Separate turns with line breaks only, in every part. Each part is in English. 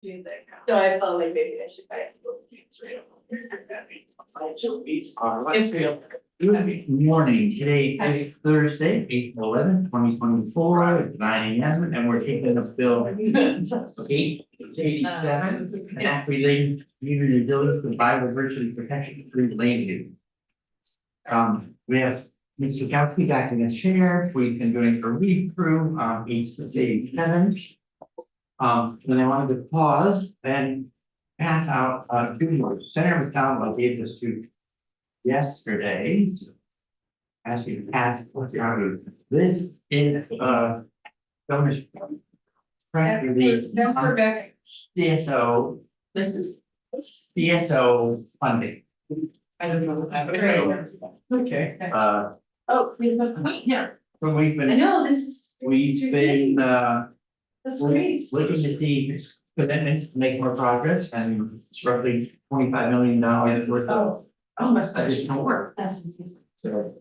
So I felt like maybe I should buy it.
It's good. Good morning, today is Thursday, April 11th, 2024, it's 9 AM, and we're taking up bill 887, an act relating to community ability to provide virtually protection through land use. We have Mr. Kowski back in the chair, we've been doing a read through, 8687. And I wanted to pause and pass out, two more. Senator McDonald gave this to yesterday. Ask you to pass what's out. This is, governor's press release.
That's for Beck.
CSO,
This is.
CSO funding.
I don't know.
Okay.
Oh, please, yeah,
So we've
I
been,
know, this is.
we've been,
That's great.
looking to see commitments to make more progress, and it's roughly $25 million worth of
Oh, my gosh,
additional work.
that's amazing.
So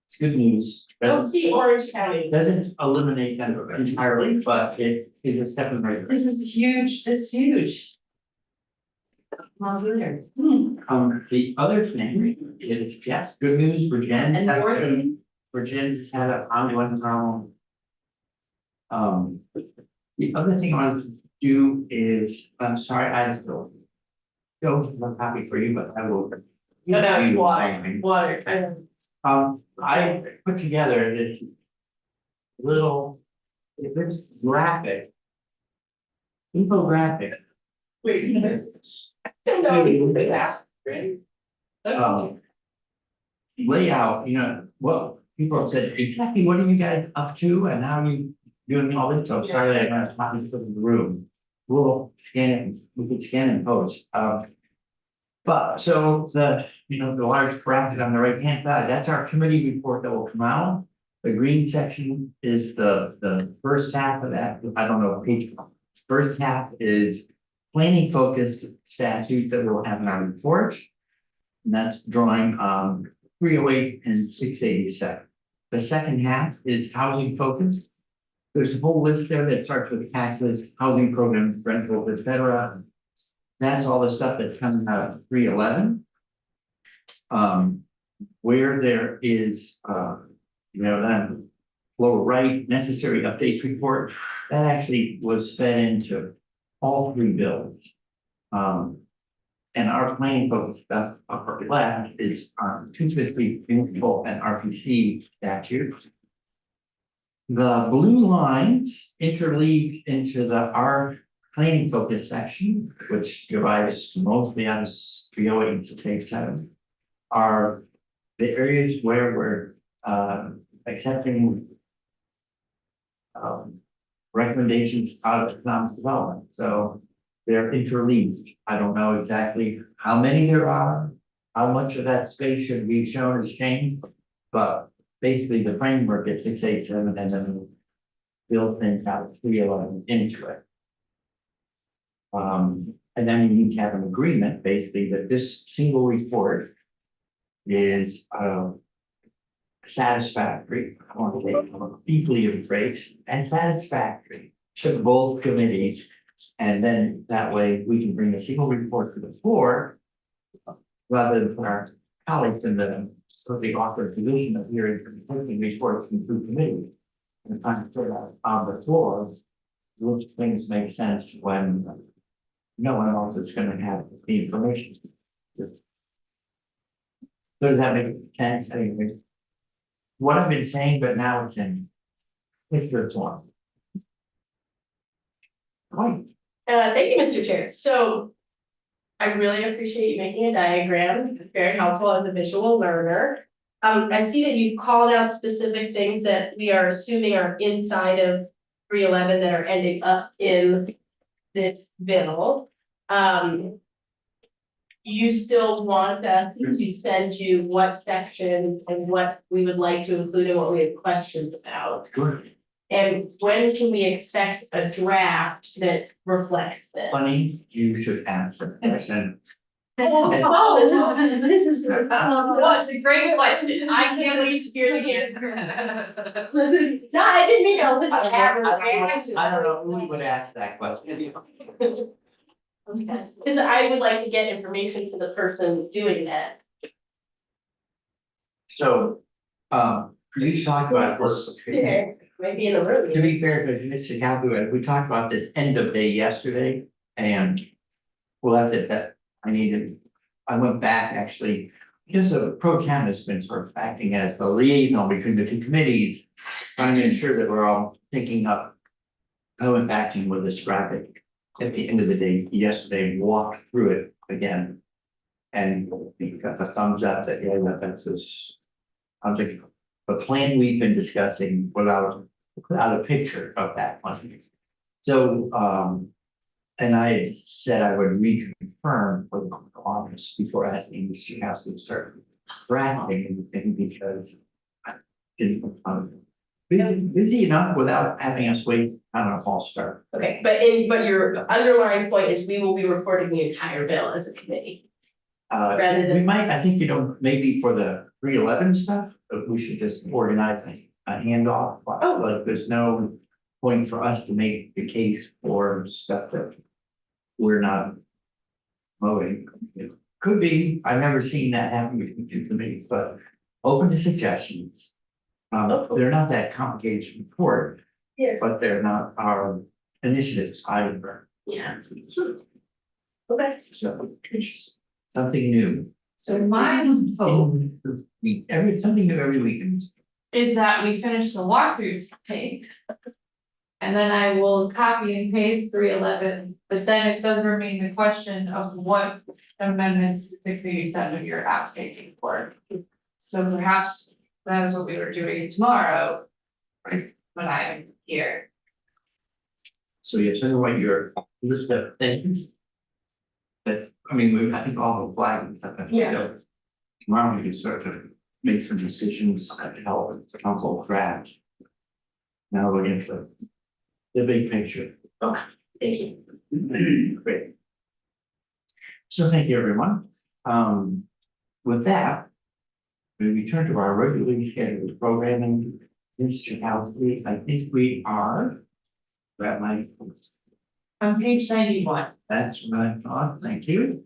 it's good news.
Don't see Orange County.
Doesn't eliminate them entirely, but it is a step in the right direction.
This is huge, this is huge. Well, there.
The other thing is, yes, good news for Jen.
And more than-
For Jen's had an ongoing problem. The other thing I wanted to do is, I'm sorry, I still. I'm happy for you, but I will.
No, water.
I put together this little, this graphic. Infographic.
Wait, this. No, you can say that, right?
Layout, well, people have said, exactly what are you guys up to and how are you doing all this stuff? Sorry, I'm not talking to the room. We'll scan it, we could scan and post. But so the large bracket on the right hand side, that's our committee report that will come out. The green section is the first half of that. I don't know, page. First half is planning focused statutes that we'll have in our report. And that's drawing 308 and 687. The second half is housing focused. There's a whole list there that starts with taxes, housing programs, rentals, etc. That's all the stuff that's coming out of 311. Where there is, then lower right, necessary updates report, that actually was fed into all three bills. And our planning focus stuff upper left is 250 municipal and RPC statutes. The blue lines interleave into our planning focus section, which derives mostly out of 308 and 687, are the areas where we're accepting recommendations out of economic development. So they're interleaved. I don't know exactly how many there are, how much of that space should be shown as change, but basically the framework at 687 and then we'll build things out of 311 into it. And then you need to have an agreement basically that this single report is satisfactory, I want to say deeply embraced and satisfactory to both committees. And then that way we can bring a single report to the floor rather than for our colleagues in the awkward position of hearing conflicting reports from two committees. And trying to put that on the floor, which things make sense when no one else is going to have the information. Does that make sense? Anyway, what I've been saying, but now it's in picture form. Right.
Thank you, Mr. Chair. So I really appreciate you making a diagram. It's very helpful as a visual learner. I see that you've called out specific things that we are assuming are inside of 311 that are ending up in this bill. You still want us to send you what sections and what we would like to include and what we have questions about.
Sure.
And when can we expect a draft that reflects this?
Funny, you should ask the question.
Oh, this is.
Well, it's a great question, I can't wait to hear the answer.
John, I didn't mean to.
I don't know who would ask that question.
Cause I would like to get information to the person doing that.
So, we talked about this.
Maybe in the room.
To be fair to Mr. Calhoun, we talked about this end of day yesterday and we left it that I went back actually, because the pro tem has been sort of acting as the liaison between the two committees, trying to ensure that we're all thinking up. I went back in with this graphic at the end of the day yesterday, walked through it again. And we got the thumbs up that, yeah, that's this. I'm thinking, the plan we've been discussing without a picture of that one. So, and I said I would reconfirm for the office before asking Mr. House to start drafting anything because I didn't, busy enough without having us wait on a false start.
Okay, but your underlying point is we will be reporting the entire bill as a committee. Rather than-
We might, I think, maybe for the 311 stuff, we should just organize a handoff.
Oh.
Like, there's no point for us to make the case for stuff that we're not voting. It could be, I've never seen that happen between two committees, but open to suggestions. They're not that complicated to report.
Yeah.
But they're not our initiatives either.
Yeah. Okay.
So, something new.
So my hope
Something new every week.
is that we finish the walkthroughs today. And then I will copy and paste 311, but then it does remain the question of what amendments to 687 you're asking for. So perhaps that is what we were doing tomorrow.
Right.
When I am here.
So you send what your list of things. That, I mean, I think all the flags and stuff.
Yeah.
Tomorrow we can start to make some decisions that help the council craft. Now we're into the big picture.
Thank you.
Great. So thank you, everyone. With that, we return to our regularly scheduled programming. Mr. Housley, I think we are. That might,
On page 91.
that's what I thought, thank you.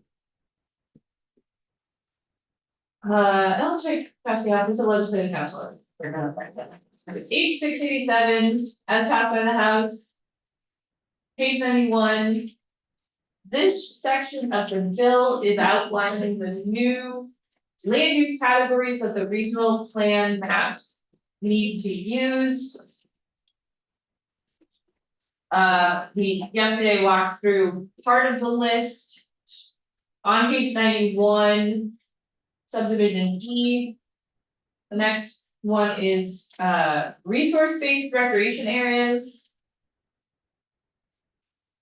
Illustrate capacity office of legislative council. We're gonna find that. So it's H 687 as passed by the House. Page 91. This section of the bill is outlining the new land use categories that the regional plan maps need to use. We yesterday walked through part of the list. On page 91. Subdivision E. The next one is resource-based recreation areas.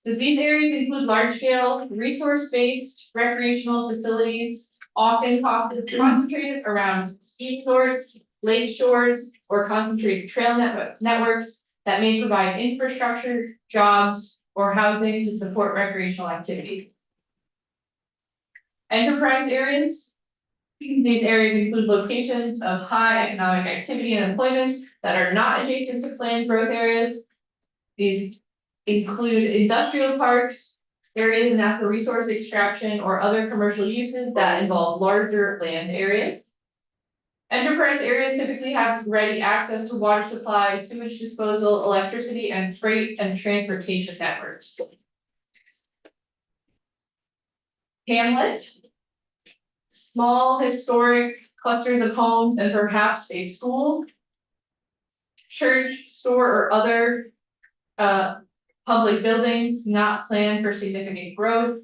So these areas include large-scale, resource-based recreational facilities, often concentrated around ski resorts, lake shores, or concentrated trail networks that may provide infrastructure, jobs, or housing to support recreational activities. Enterprise areas. These areas include locations of high economic activity and employment that are not adjacent to planned growth areas. These include industrial parks, areas of natural resource extraction, or other commercial uses that involve larger land areas. Enterprise areas typically have ready access to water supply, sewage disposal, electricity, and freight and transportation networks. Hamlet. Small historic clusters of homes and perhaps a school. Church, store, or other public buildings not planned for significant growth.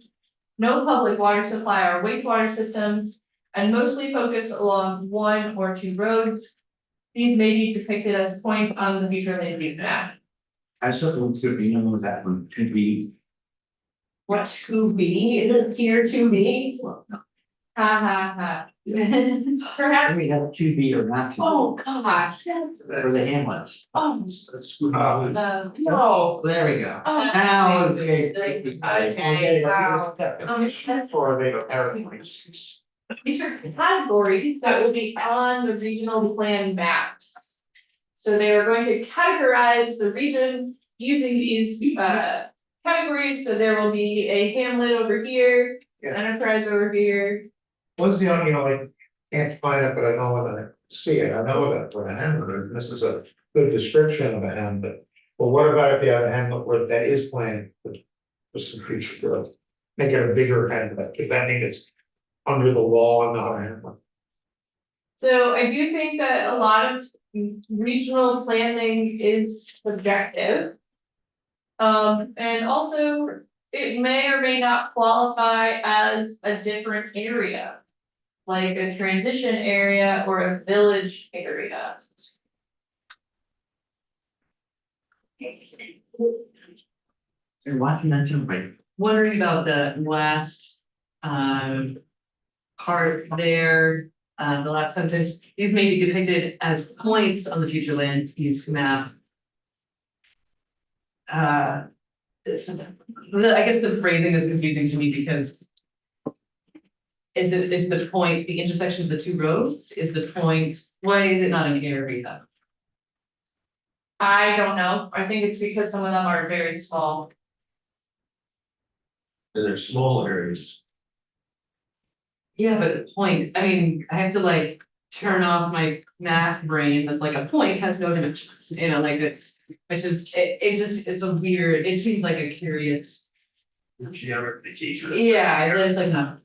No public water supply or wastewater systems, and mostly focused along one or two roads. These may be depicted as points on the future land use map.
I suppose to be known that one could be.
What to be, tier 2B?
Ha ha ha. Perhaps,
We have to be or not to
oh gosh, that's,
be for the hamlets.
oh,
That's
No.
There we go.
Oh,
Now.
Okay, wow.
that's.
for the
These are categories that will be on the regional plan maps. So they are going to categorize the region using these categories, so there will be a hamlet over here,
Yeah.
enterprise over here.
What's the only, I can't find it, but I know when I see it, I know that what a hamlet is, this is a good description of a hamlet. But what about if you have a hamlet where that is planned for some future growth? Make it a bigger hamlet, if that means it's under the law and not a hamlet.
So I do think that a lot of regional planning is subjective. And also it may or may not qualify as a different area. Like a transition area or a village area.
And watching that jump right.
Wondering about the last part there, the last sentence, these may be depicted as points on the future land use map. I guess the phrasing is confusing to me because is the point the intersection of the two roads? Is the point, why is it not an area?
I don't know, I think it's because some of them are very small.
And they're small areas.
Yeah, but point, I mean, I have to like turn off my math brain, that's like a point has no dimensions, you know, like it's, which is, it just, it's a weird, it seems like a curious. Yeah, it's like not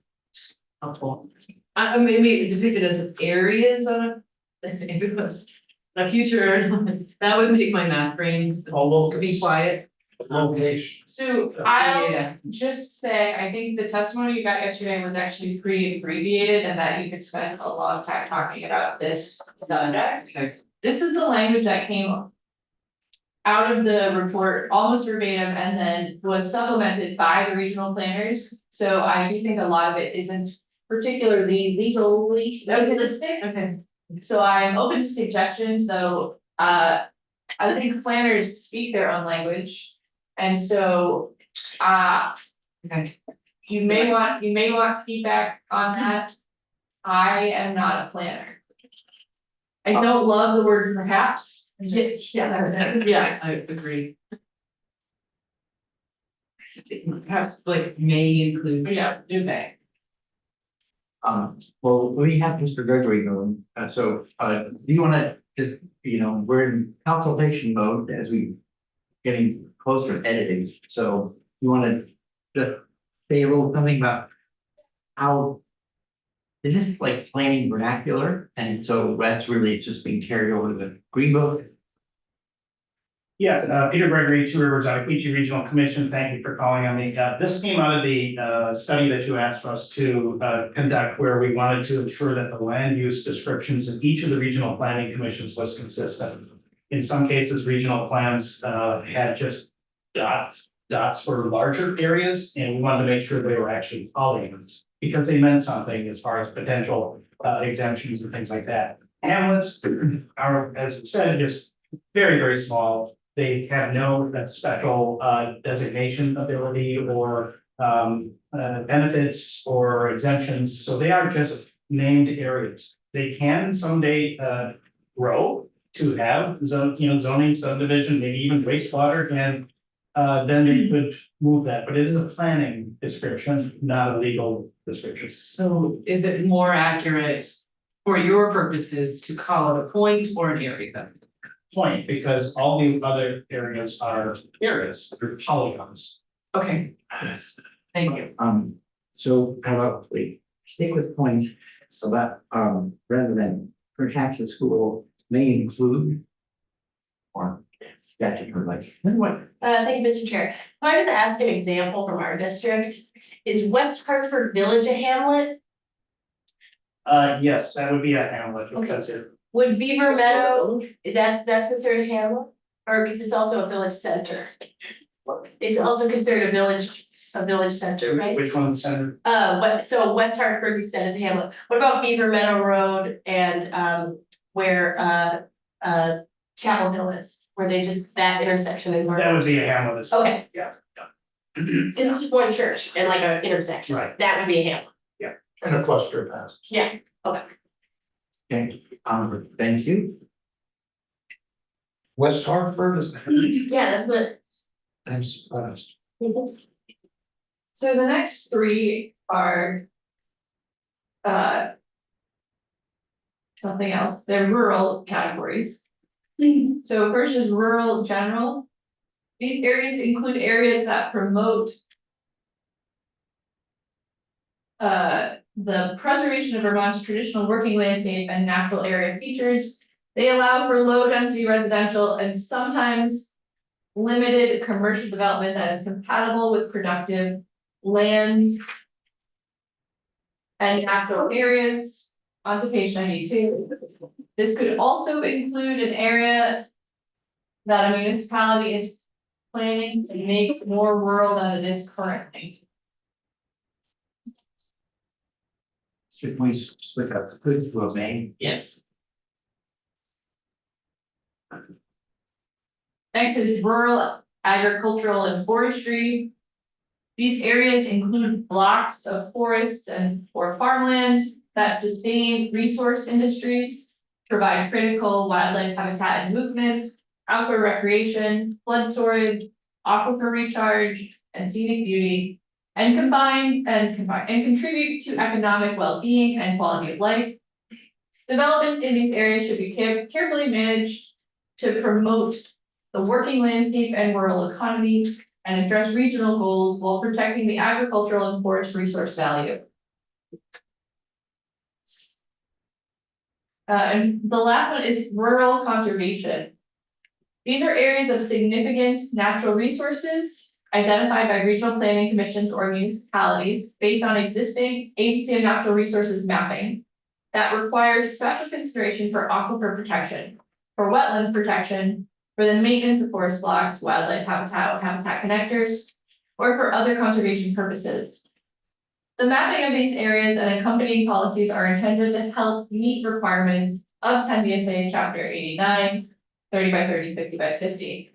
helpful. Maybe depicted as areas on a, if it was a future, that would make my math brain be quiet.
Location.
So I'll
Yeah.
just say, I think the testimony you got yesterday was actually pretty abbreviated and that you could spend a lot of time talking about this subject.
Okay.
This is the language that came out of the report almost verbatim and then was supplemented by the regional planners. So I do think a lot of it isn't particularly legalistic.
Okay.
So I'm open to suggestions, though, I think planners speak their own language. And so,
Okay.
you may want feedback on that. I am not a planner. I don't love the word perhaps.
Yeah, I agree. Perhaps like may include.
Yeah, do they?
Well, we have Mr. Gregory going, so, do you wanna, just, we're in consultation mode as we getting closer to editing, so you wanna just say a little something about how is this like planning vernacular, and so that's really, it's just being carried over to the Green Book?
Yes, Peter Gregory, Two Rivers Ottaquechee Regional Commission, thank you for calling on me. This came out of the study that you asked us to conduct, where we wanted to ensure that the land use descriptions of each of the regional planning commissions was consistent. In some cases, regional plans had just dots for larger areas, and we wanted to make sure they were actually polygons, because they meant something as far as potential exemptions and things like that. Hamlets are, as you said, just very, very small. They have no special designation ability or benefits or exemptions, so they are just named areas. They can someday grow to have zoning subdivision, maybe even wastewater, and then they could move that, but it is a planning description, not a legal description.
So is it more accurate for your purposes to call it a point or an area?
Point, because all the other areas are areas, they're polygons.
Okay, thank you.
So how about we stick with points, so that, rather than perhaps the school may include. Or statutory, like, what,
Thank you, Mr. Chair. If I was to ask an example from our district, is West Hartford Village a hamlet?
Yes, that would be a hamlet, because it.
Would Beaver Meadow, that's considered a hamlet? Or because it's also a village center? It's also considered a village a village center, right?
Which one, Senator?
So West Hartford, you said is a hamlet. What about Beaver Meadow Road and, where, Chapel Hill is? Where they just, that intersection in
That would be a hamlet. as well.
Okay.
Yeah.
Cause it's just one church and like an intersection.
Right.
That would be a hamlet.
And a cluster of houses.
Yeah.
Okay, thank you.
West Hartford is,
Yeah, that's what.
I'm surprised.
So the next three are. Something else, they're rural categories. So first is rural general. These areas include areas that promote. The preservation of Vermont's traditional working landscape and natural area features. They allow for low density residential and sometimes. Limited commercial development that is compatible with productive lands. And natural areas, onto page 92. This could also include an area. That a municipality is planning to make more rural than it is currently.
Should we split up the goods to a main?
Yes. Next is rural agricultural and forestry. These areas include blocks of forests and or farmland that sustain resource industries, provide critical wildlife habitat and movement, outdoor recreation, flood storage, aquifer recharge, and scenic beauty, and contribute to economic well-being and quality of life. Development in these areas should be carefully managed to promote the working landscape and rural economy and address regional goals while protecting the agricultural and forest resource value. And the last one is rural conservation. These are areas of significant natural resources identified by regional planning commissions or municipalities based on existing Agency of Natural Resources mapping that requires special consideration for aquifer protection, for wetland protection, for the maintenance of forest blocks, wildlife habitat or habitat connectors, or for other conservation purposes. The mapping of these areas and accompanying policies are intended to help meet requirements of 10 VSA chapter 89, 30 by 30, 50 by 50.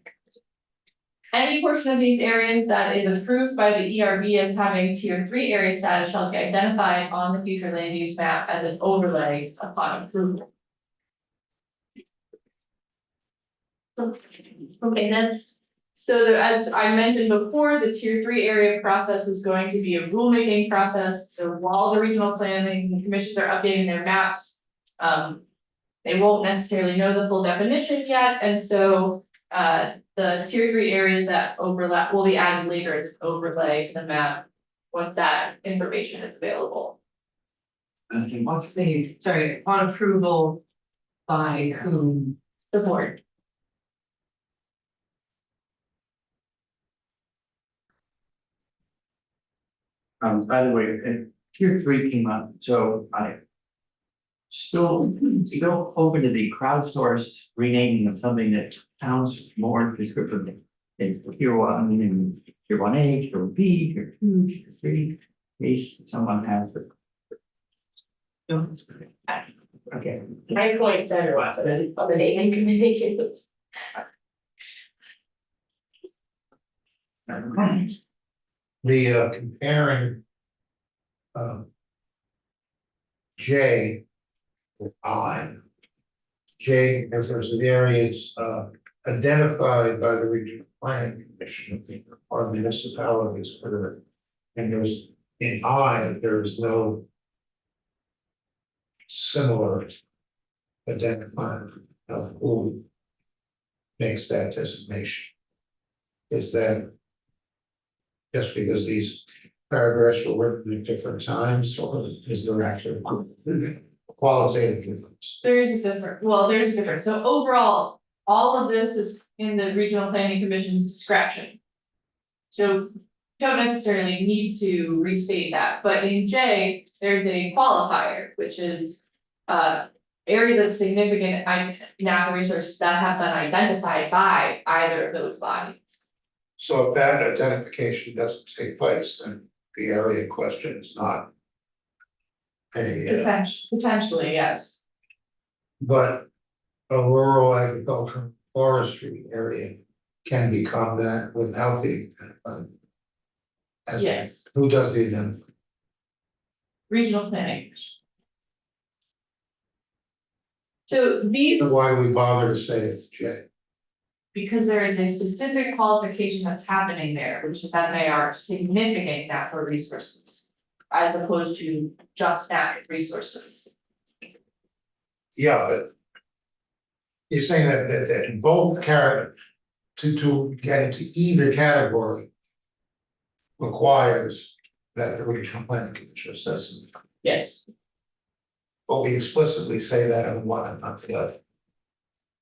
Any portion of these areas that is approved by the ERB as having tier 3 area status shall be identified on the future land use map as an overlay upon approval.
Okay, that's,
So as I mentioned before, the tier 3 area process is going to be a rulemaking process. So while the regional planning commissions are updating their maps, they won't necessarily know the full definition yet, and so the tier 3 areas that overlap will be added later as an overlay to the map once that information is available.
Okay, what's
Sorry, on approval by whom?
The board.
by the way, tier 3 came up, so I. Still open to the crowdsourced renaming of something that sounds more descriptive. It's tier 1 and tier 1A, tier 1B, tier 2, tier 3, in case someone has the. Okay.
I point Senator Watson on the naming committee.
The comparing. J. With I. J refers to the areas identified by the regional planning commission or municipalities for the. And there's in I, there is no. Similar. Identifying of who. Makes that designation. Is that. Just because these paragraphs were written at different times, or is there actually qualitative difference?
There's a difference. So overall, all of this is in the regional planning commission's discretion. So don't necessarily need to restate that, but in J, there's a qualifier, which is areas of significant natural resources that have been identified by either of those bodies.
So if that identification doesn't take place, then the area in question is not a,
Potentially, yes.
but a rural agricultural forestry area can become that without the as
Yes,
who does the identifying?
regional planning. So these,
So why do we bother to say it's J?
because there is a specific qualification that's happening there, which is that they are significant natural resources. As opposed to just natural resources.
Yeah, but. You're saying that both to get into either category. Requires that the regional planning commission says,
Yes.
but we explicitly say that in one and not the other.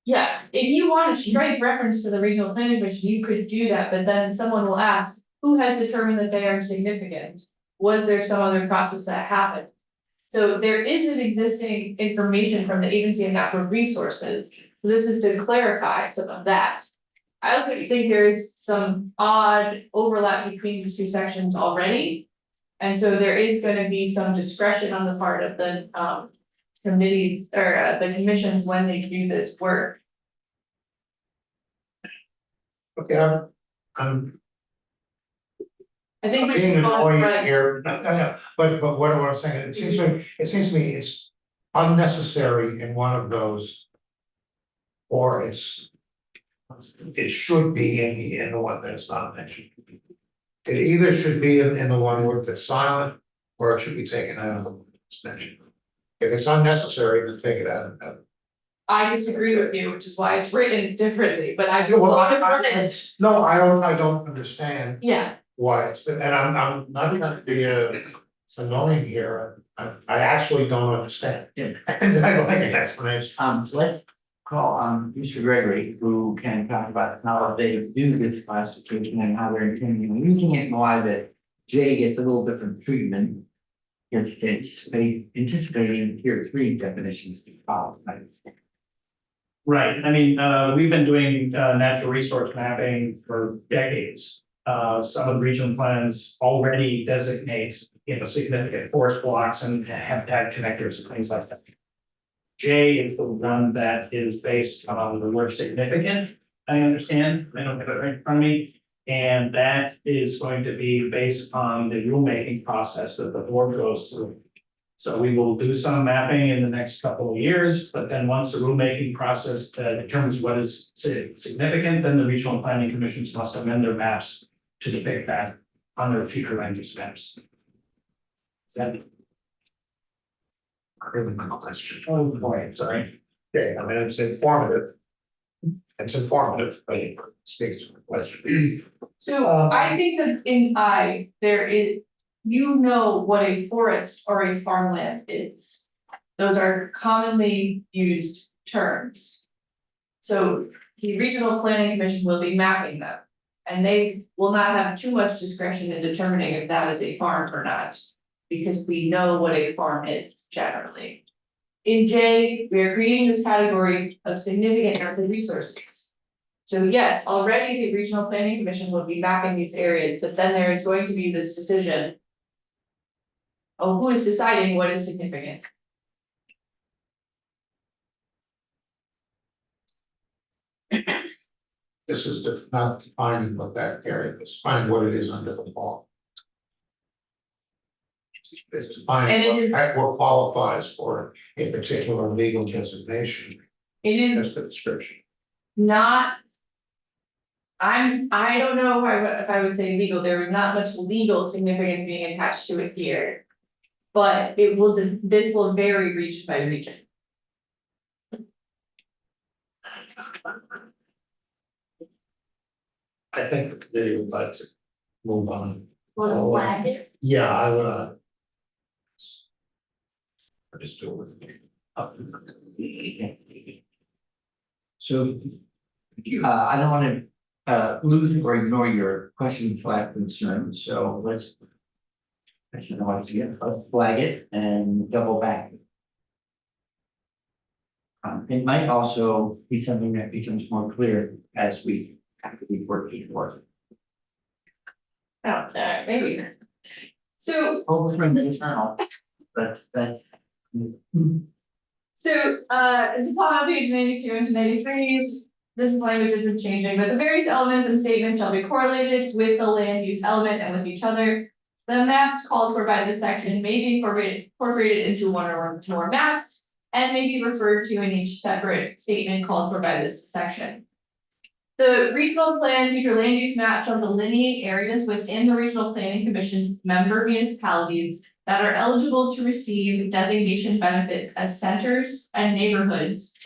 Yeah, if you want to strike reference to the regional planning commission, you could do that, but then someone will ask, who has determined that they are significant? Was there some other process that happened? So there is an existing information from the Agency of Natural Resources, this is to clarify some of that. I also think there is some odd overlap between these two sections already. And so there is gonna be some discretion on the part of the committees or the commissions when they do this work.
Okay, I'm
I think we
being
should go
annoying
right,
here, no, but what I'm saying, it seems to me it's unnecessary in one of those. Or it should be in the one that's not mentioned. It either should be in the one where it's silent, or it should be taken out of the one that's mentioned. If it's unnecessary, then take it out.
I disagree with you, which is why it's written differently, but I.
Well,
No,
I don't understand
yeah,
why it's been, and I'm not trying to be annoying here, I actually don't understand.
Yeah.
And I like an explanation.
Let's call on Mr. Gregory, who can talk about how they do this classification and how they're intending on using it and why the J gets a little different treatment. If anticipating tier 3 definitions to follow.
Right, I mean, we've been doing natural resource mapping for decades. Some of the regional plans already designate, significant forest blocks and habitat connectors and things like that. J is the one that is based on the word significant, I understand, I don't have it right in front of me. And that is going to be based on the rulemaking process that the board goes through. So we will do some mapping in the next couple of years, but then once the rulemaking process determines what is significant, then the regional planning commissions must amend their maps to depict that on their future land use maps. Is that?
Really my question.
Oh, boy, sorry.
Okay, I mean, it's informative. It's informative, but it speaks to the question.
so I think that in I, there is, you know what a forest or a farmland is. Those are commonly used terms. So the regional planning commission will be mapping them. And they will not have too much discretion in determining if that is a farm or not. Because we know what a farm is generally. In J, we are creating this category of significant natural resources. So yes, already the regional planning commission will be mapping these areas, but then there is going to be this decision. Oh, who is deciding what is significant?
This is not defining what that area is, defining what it is under the law. It's
And it
defining
is-
what qualifies for a particular legal designation,
It is
just the description.
not. I don't know if I would say legal, there is not much legal significance being attached to it here. But it will, this will vary region by region.
I think the committee would like to move on.
Well, flag.
Yeah, I would. I just do it with me.
So, I don't want to lose or ignore your questions, concerns, so let's once again, let's flag it and double back. It might also be something that becomes more clear as we have to be working towards it.
Oh, maybe. So,
Over from the internal. That's.
So, at the top, page 92 and 93, this language isn't changing, but the various elements and statements shall be correlated with the land use element and with each other. The maps called for by this section may be incorporated into one or more maps and may be referred to in each separate statement called for by this section. The regional plan future land use map shall delineate areas within the regional planning commission's member municipalities that are eligible to receive designation benefits as centers and neighborhoods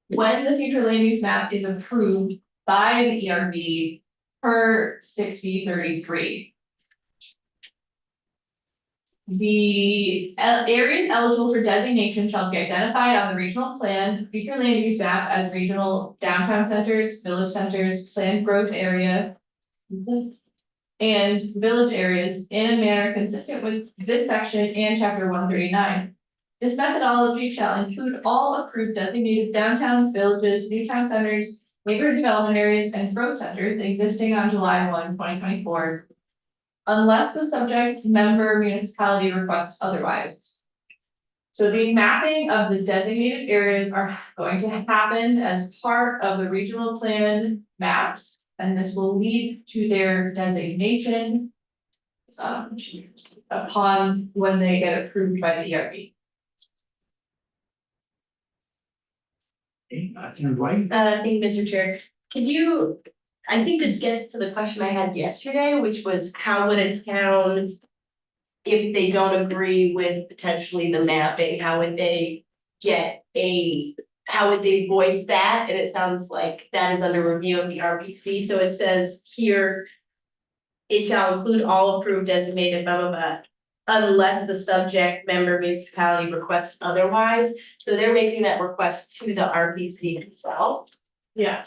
when the future land use map is approved by the ERB per 6033. The areas eligible for designation shall be identified on the regional plan, future land use map as regional downtown centers, village centers, planned growth area, and village areas in a manner consistent with this section and chapter 139. This methodology shall include all approved designated downtowns, villages, new town centers, neighborhood development areas, and growth centers existing on July 1, 2024. Unless the subject member municipality requests otherwise. So the mapping of the designated areas are going to happen as part of the regional plan maps, and this will lead to their designation. Upon when they get approved by the ERB.
That's right.
I think, Mr. Chair, I think this gets to the question I had yesterday, which was how would a town, if they don't agree with potentially the mapping, how would they how would they voice that? And it sounds like that is under review of the RPC, so it says here, it shall include all approved designated blah, blah, blah, unless the subject member municipality requests otherwise. So they're making that request to the RPC itself.
Yeah.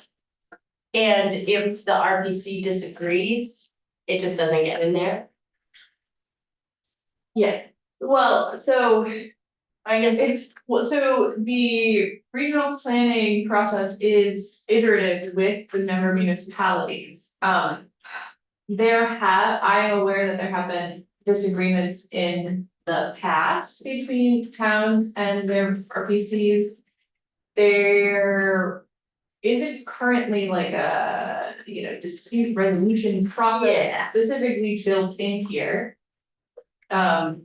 And if the RPC disagrees, it just doesn't get in there.
Yeah, well, so
I guess
so the regional planning process is iterative with the member municipalities. I am aware that there have been disagreements in the past between towns and their RPCs. There isn't currently like a, dispute resolution process
Yeah.
specifically built in here. But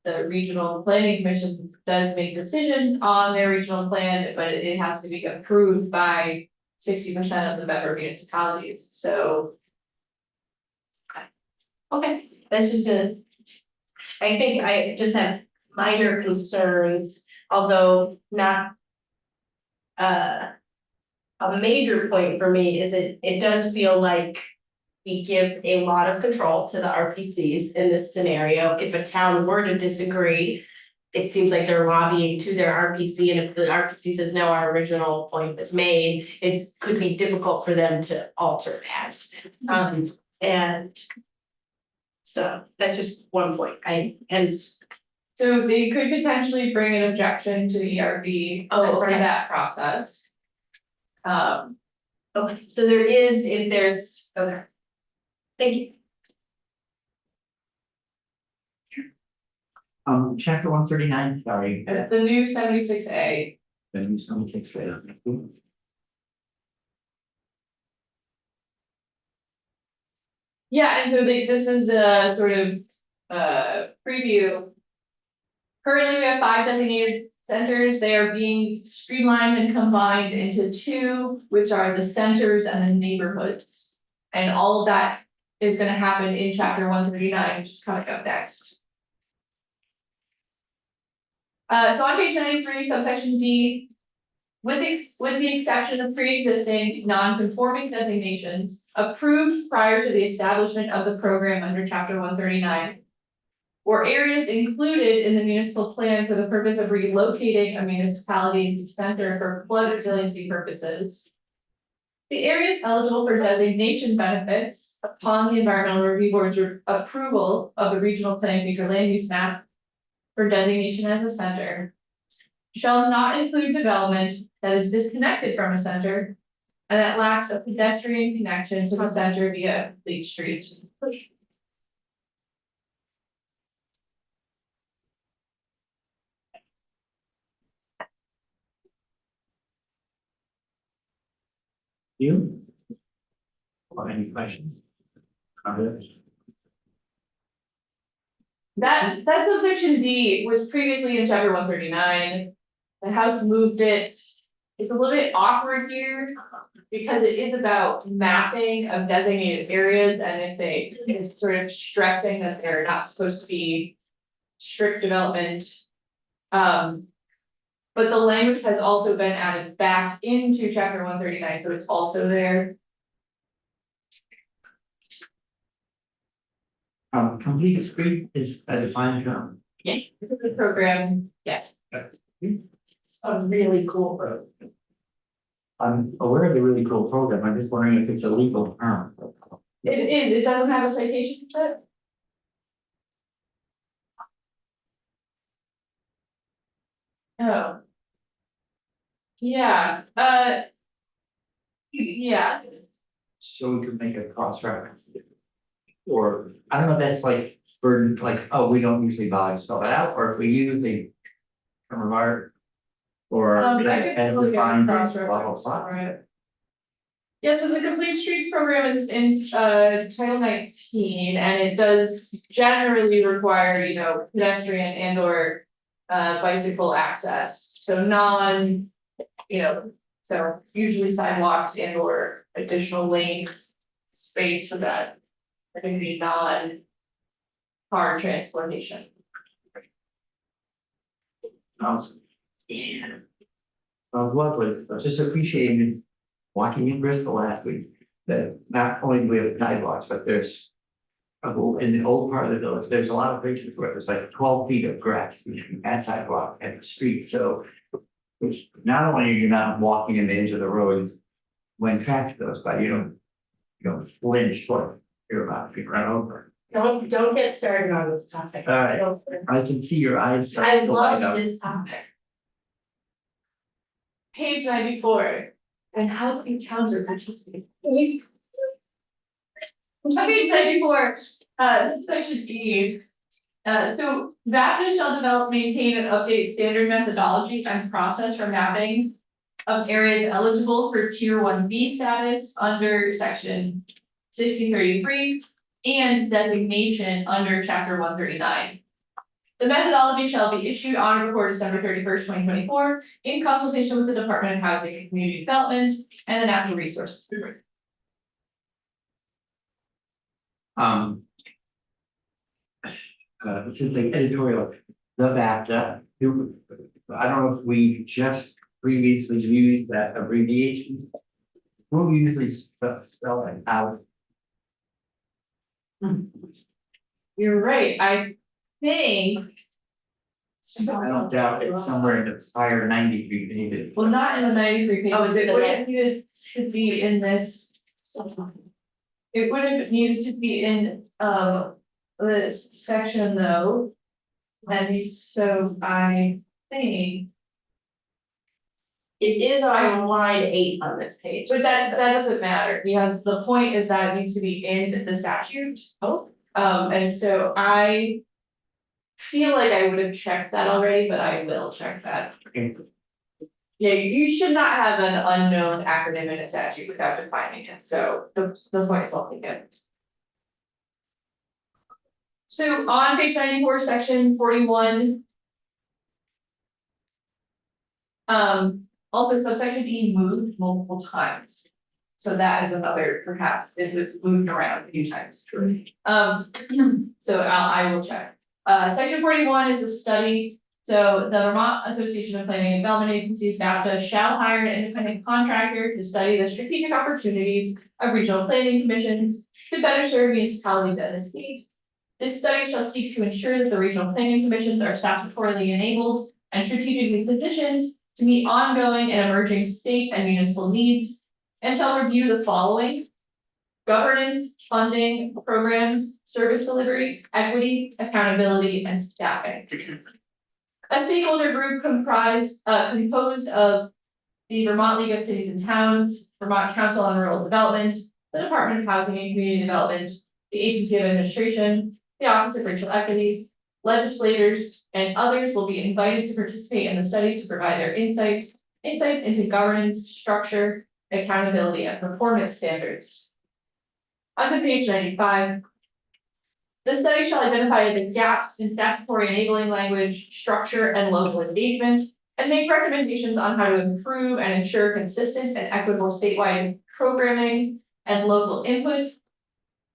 the regional planning commission does make decisions on their regional plan, but it has to be approved by 60% of the member municipalities, so.
okay, that's just I think I just have minor concerns, although not. A major point for me is it does feel like we give a lot of control to the RPCs in this scenario. If a town were to disagree, it seems like they're lobbying to their RPC, and if the RPC says no, our original point is made, could be difficult for them to alter that. And so that's just one point.
So they could potentially bring an objection to the ERB as part of that process.
Okay, so there is, if there's, okay. Thank you.
Chapter 139, sorry.
It's the new 76A.
Then you some things later.
Yeah, and so this is a sort of preview. Currently, we have 5 designated centers. They are being streamlined and combined into 2, which are the centers and the neighborhoods. And all of that is gonna happen in chapter 139, which is coming up next. So on page 93, subsection D, with the exception of pre-existing non-conforming designations approved prior to the establishment of the program under chapter 139. Or areas included in the municipal plan for the purpose of relocating a municipality's center for flood resiliency purposes. The areas eligible for designation benefits upon the environmental review board's approval of the regional plan future land use map for designation as a center shall not include development that is disconnected from a center And that lacks a pedestrian connection to the center via Fleet Street.
You? Or any questions? Comments?
That subsection D was previously in chapter 139. The House moved it. It's a little bit awkward here because it is about mapping of designated areas and if it's sort of stressing that they're not supposed to be strict development. But the language has also been added back into chapter 139, so it's also there.
Complete street is a defined term.
The program, yeah.
It's a really cool road.
I'm aware of the really cool program, I'm just wondering if it's a legal term.
It doesn't have a citation for it. Oh. Yeah, yeah,
So we could make a cross reference. Or, I don't know if that's like burden, like, oh, we don't usually bother to spell it out, or if we usually. Term of art. Or
I could
as
look at
defined, blah,
cross
blah, blah,
reference
blah.
for it. Yeah, so the Complete Streets program is in Title 19 and it does generally require, you know, pedestrian and or bicycle access, so non, you know, so usually sidewalks and or additional lane space so that are gonna be non car transportation.
Yeah. Sounds lovely, I just appreciated walking in Bristol last week, that not only do we have sidewalks, but there's. In the old part of the village, there's a lot of places where there's like 12 feet of grass between that sidewalk and the street, so. It's not only are you not walking in the edge of the roads when traffic goes by, you don't flinch what you're about to be run over.
Don't get started on this topic.
All right. I can see your eyes. start
I
to light
love
up.
this topic.
Page 94, and how can towns are participating? On page 94, this is section E. So VAPTA shall develop, maintain and update standard methodology and process for mapping of areas eligible for tier 1B status under section 6033 and designation under chapter 139. The methodology shall be issued on or before December 31st, 2024, in consultation with the Department of Housing and Community Development and the Natural Resources Board.
This is the editorial, the BAFTA, I don't know if we just previously used that abbreviation. We'll usually spell it out.
You're right, I think.
I don't doubt it's somewhere in the prior 93 pages.
Well, not in the 93 pages,
Oh,
it
the
would have
next.
needed to be in this. It would have needed to be in this section though. And so I think,
It is on line 8 on this page.
but that doesn't matter, because the point is that it needs to be in the statute.
Oh.
And so I feel like I would have checked that already, but I will check that.
Okay.
Yeah, you should not have an unknown acronym in a statute without defining it, so the point is well taken. So on page 94, section 41. Also subsection E moved multiple times. So that is another, perhaps it was moved around a few times. So I will check. Section 41 is a study. So the Vermont Association of Planning and Development Agencies, VAPTA, shall hire an independent contractor to study the strategic opportunities of regional planning commissions to better serve municipalities and the state. This study shall seek to ensure that the regional planning commissions are statutorily enabled and strategically positioned to meet ongoing and emerging state and municipal needs, and shall review the following: governance, funding, programs, service delivery, equity, accountability, and staffing. A stakeholder group composed of the Vermont League of Cities and Towns, Vermont Council on Rural Development, the Department of Housing and Community Development, the Agency of Administration, the Office of Racial Equity, legislators, and others will be invited to participate in the study to provide their insights into governance, structure, accountability, and performance standards. On to page 95. The study shall identify the gaps in statutory enabling language, structure, and local engagement, and make recommendations on how to improve and ensure consistent and equitable statewide programming and local input,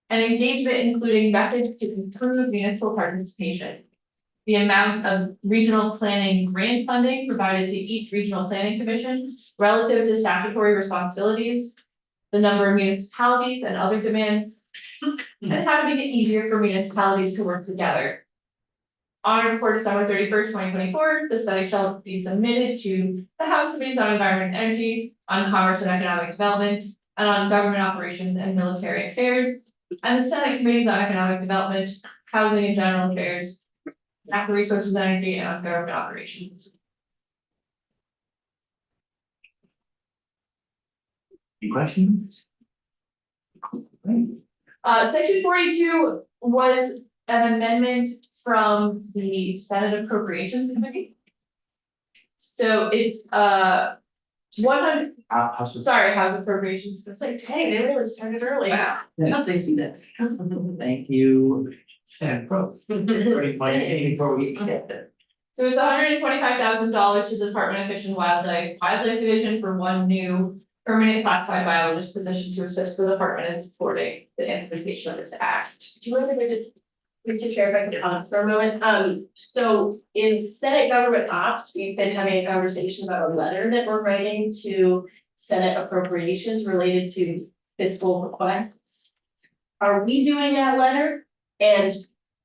and engagement, including methods to improve municipal participation. The amount of regional planning grant funding provided to each regional planning commission relative to statutory responsibilities, the number of municipalities and other demands, and how to make it easier for municipalities to work together. On or before December 31st, 2024, the study shall be submitted to the House Committees on Environment and Energy, on Commerce and Economic Development, and on Government Operations and Military Affairs, and the Senate Committees on Economic Development, Housing and General Affairs, Natural Resources and Energy, and on Government Operations.
Any questions?
Section 42 was an amendment from the Senate Appropriations Committee. So it's 100, sorry, House Appropriations, it's like, dang, they really started early.
Wow, how'd they see that?
Thank you, Sam Probst. Pretty funny before we get there.
So it's $125,000 to the Department of Fish and Wildlife Division for one new permanent classified biologist position to assist the department in supporting the implementation of this act.
Do you want me to just, Mr. Chair, if I could pause for a moment? So in Senate Government Ops, we've been having a conversation about a letter that we're writing to Senate Appropriations related to fiscal requests. Are we doing that letter? And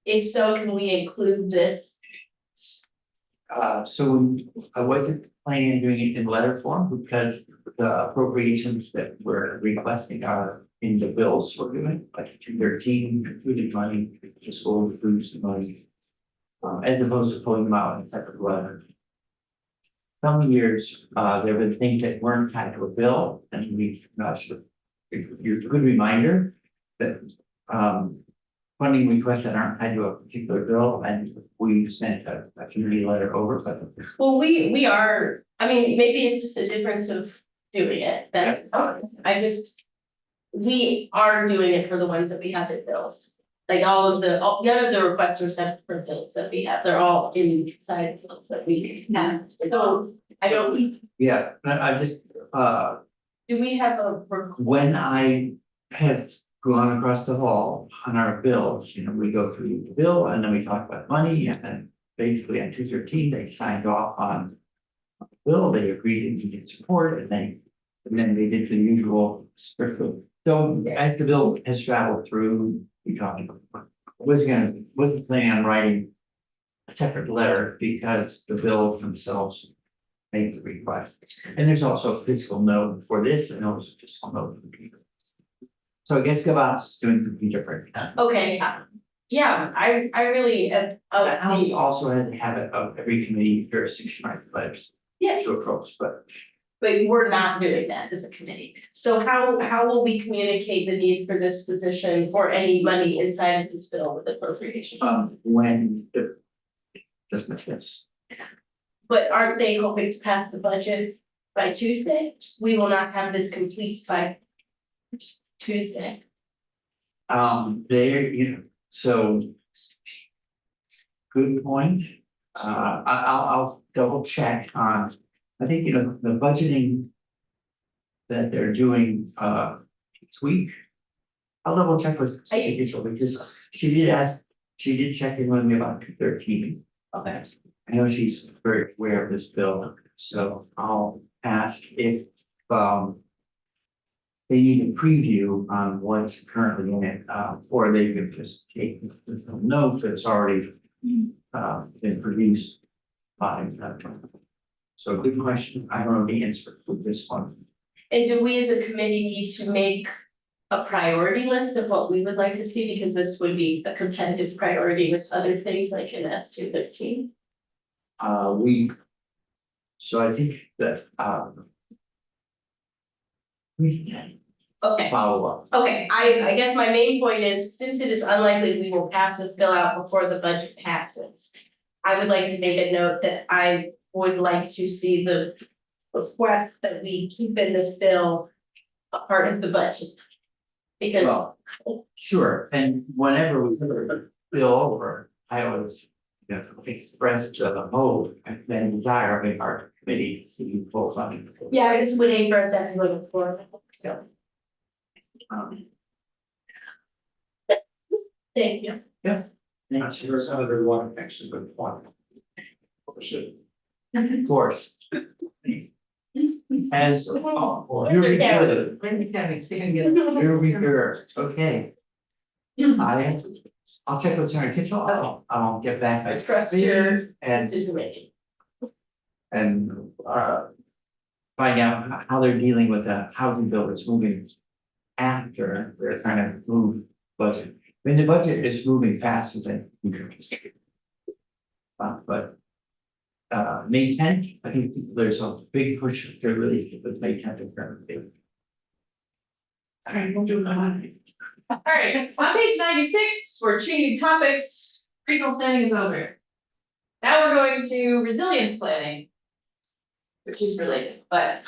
if so, can we include this?
So I wasn't planning on doing it in letter form because the appropriations that we're requesting are in the bills we're doing, like 213, included money, fiscal includes the money. As opposed to pulling them out in separate letter. Some years, there have been things that weren't tied to a bill, and we've not sure. You're a good reminder that funding requests that aren't tied to a particular bill, and we sent a community letter over, but
Well, we are, I mean, maybe it's just a difference of doing it, that, we are doing it for the ones that we have in bills. Like all none of the requests are separate for bills that we have, they're all inside bills that we have, so I don't,
yeah, I just,
do we have a?
when I have gone across the hall on our bills, we go through the bill and then we talk about money, and then basically on 213, they signed off on the bill, they agreed and needed support, and then they did the usual script. So as the bill has traveled through, we talked about, wasn't planning on writing a separate letter because the bills themselves make the request. And there's also a fiscal note for this, and also a fiscal note for people. So I guess Gavas is doing something different.
Okay, yeah, I really,
The House also has a habit of every committee jurisdiction writing letters
yeah,
to approach, but
but we're not doing that as a committee. So how will we communicate the need for this position or any money inside of this bill with appropriation?
when the just like this.
But aren't they hoping to pass the budget by Tuesday? We will not have this complete by Tuesday.
There, so. Good point. I'll double check on, I think, the budgeting. That they're doing, this week. I'll double check with Rachel because she did check in with me about 213.
Okay.
I know she's very aware of this bill, so I'll ask if, they need a preview on what's currently in it, or they could just take the note that's already, been produced by. So good question. I don't know the answer to this one.
And do we as a committee need to make a priority list of what we would like to see? Because this would be a competitive priority with other things like in S213.
So I think that, We can
Okay.
follow up.
Okay, I guess my main point is, since it is unlikely we will pass this bill out before the budget passes. I would like to make a note that I would like to see the request that we keep in this bill a part of the budget. Because,
Well, sure, and whenever we put a bill over, I always, express the hope and desire of our committee to see full funding.
yeah, I just would aim for a second look before, so. Thank you.
That's yours, another one, actually, good point. Should.
Of course. As,
Where's
here
your
we
camera?
go,
I think that makes it good.
here we go, okay. I'll check with Senator Kitchell, I'll get back.
I trust your
And
decision making.
and find out how they're dealing with the housing bill that's moving after they're trying to move budget. I mean, the budget is moving faster than we could anticipate. But May 10th, I think there's a big push to release it, but May 10th is very big. Sorry, we'll do it.
Alright, on page 96, we're changing topics, regional planning is over. Now we're going to resilience planning. Which is related, but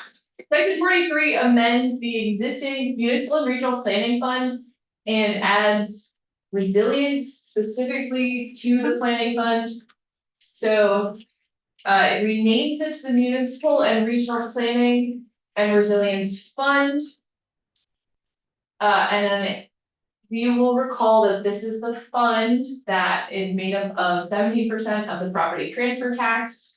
section 43 amends the existing municipal and regional planning fund. And adds resilience specifically to the planning fund. So it renames it to the municipal and regional planning and resilience fund. And then you will recall that this is the fund that is made up of 70% of the property transfer tax.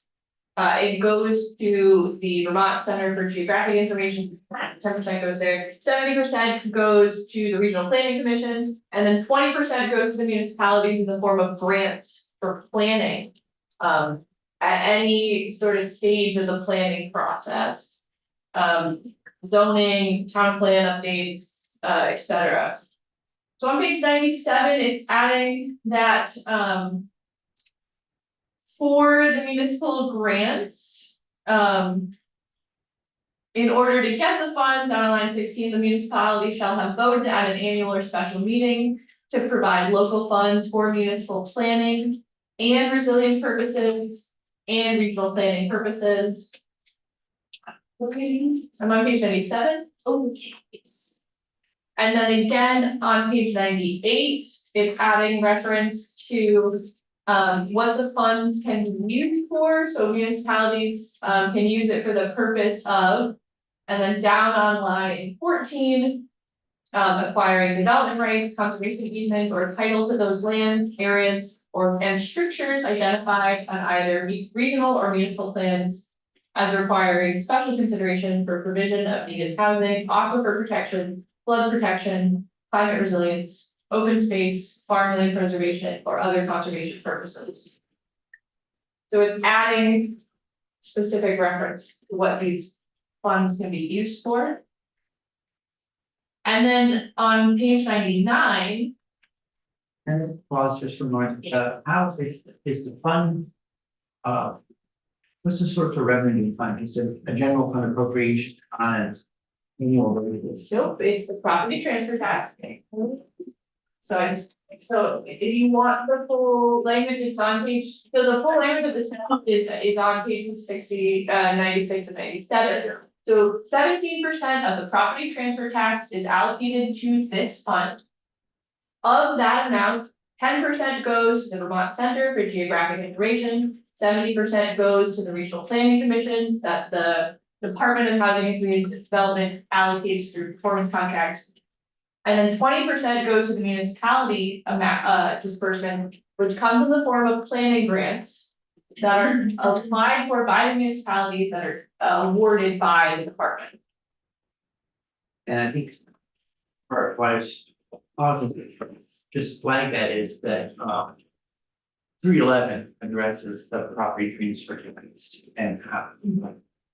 It goes to the Vermont Center for Geographic Information, 10% goes there, 70% goes to the Regional Planning Commission, and then 20% goes to the municipalities in the form of grants for planning. At any sort of stage of the planning process. Zoning, town plan updates, etc. So on page 97, it's adding that, for the municipal grants, in order to get the funds, on line 16, the municipality shall have voted at an annual or special meeting to provide local funds for municipal planning and resilience purposes and regional planning purposes. Okay, I'm on page 97. Okay. And then again, on page 98, it's adding reference to what the funds can be used for, so municipalities can use it for the purpose of. And then down on line 14. Acquiring development rights, conservation easements, or title to those lands, areas, and strictures identified on either regional or municipal plans. As requiring special consideration for provision of needed housing, aquifer protection, flood protection, climate resilience, open space, farmland preservation, or other conservation purposes. So it's adding specific reference to what these funds can be used for. And then on page 99.
And well, just remind, how is the fund? What's the source of revenue fund? Is it a general fund appropriation on an annual basis?
Nope, it's the property transfer tax. So if you want the full language, it's on page, so the full language of the statute is on pages 60, 96 and 97. So 17% of the property transfer tax is allocated to this fund. Of that amount, 10% goes to the Vermont Center for Geographic Information, 70% goes to the regional planning commissions that the Department of Housing and Community Development allocates through performance contracts. And then 20% goes to the municipality amount disbursement, which comes in the form of planning grants that are applied for by the municipalities that are awarded by the department.
And I think part of why it's positive, just flag that is that 311 addresses the property transfer rates and how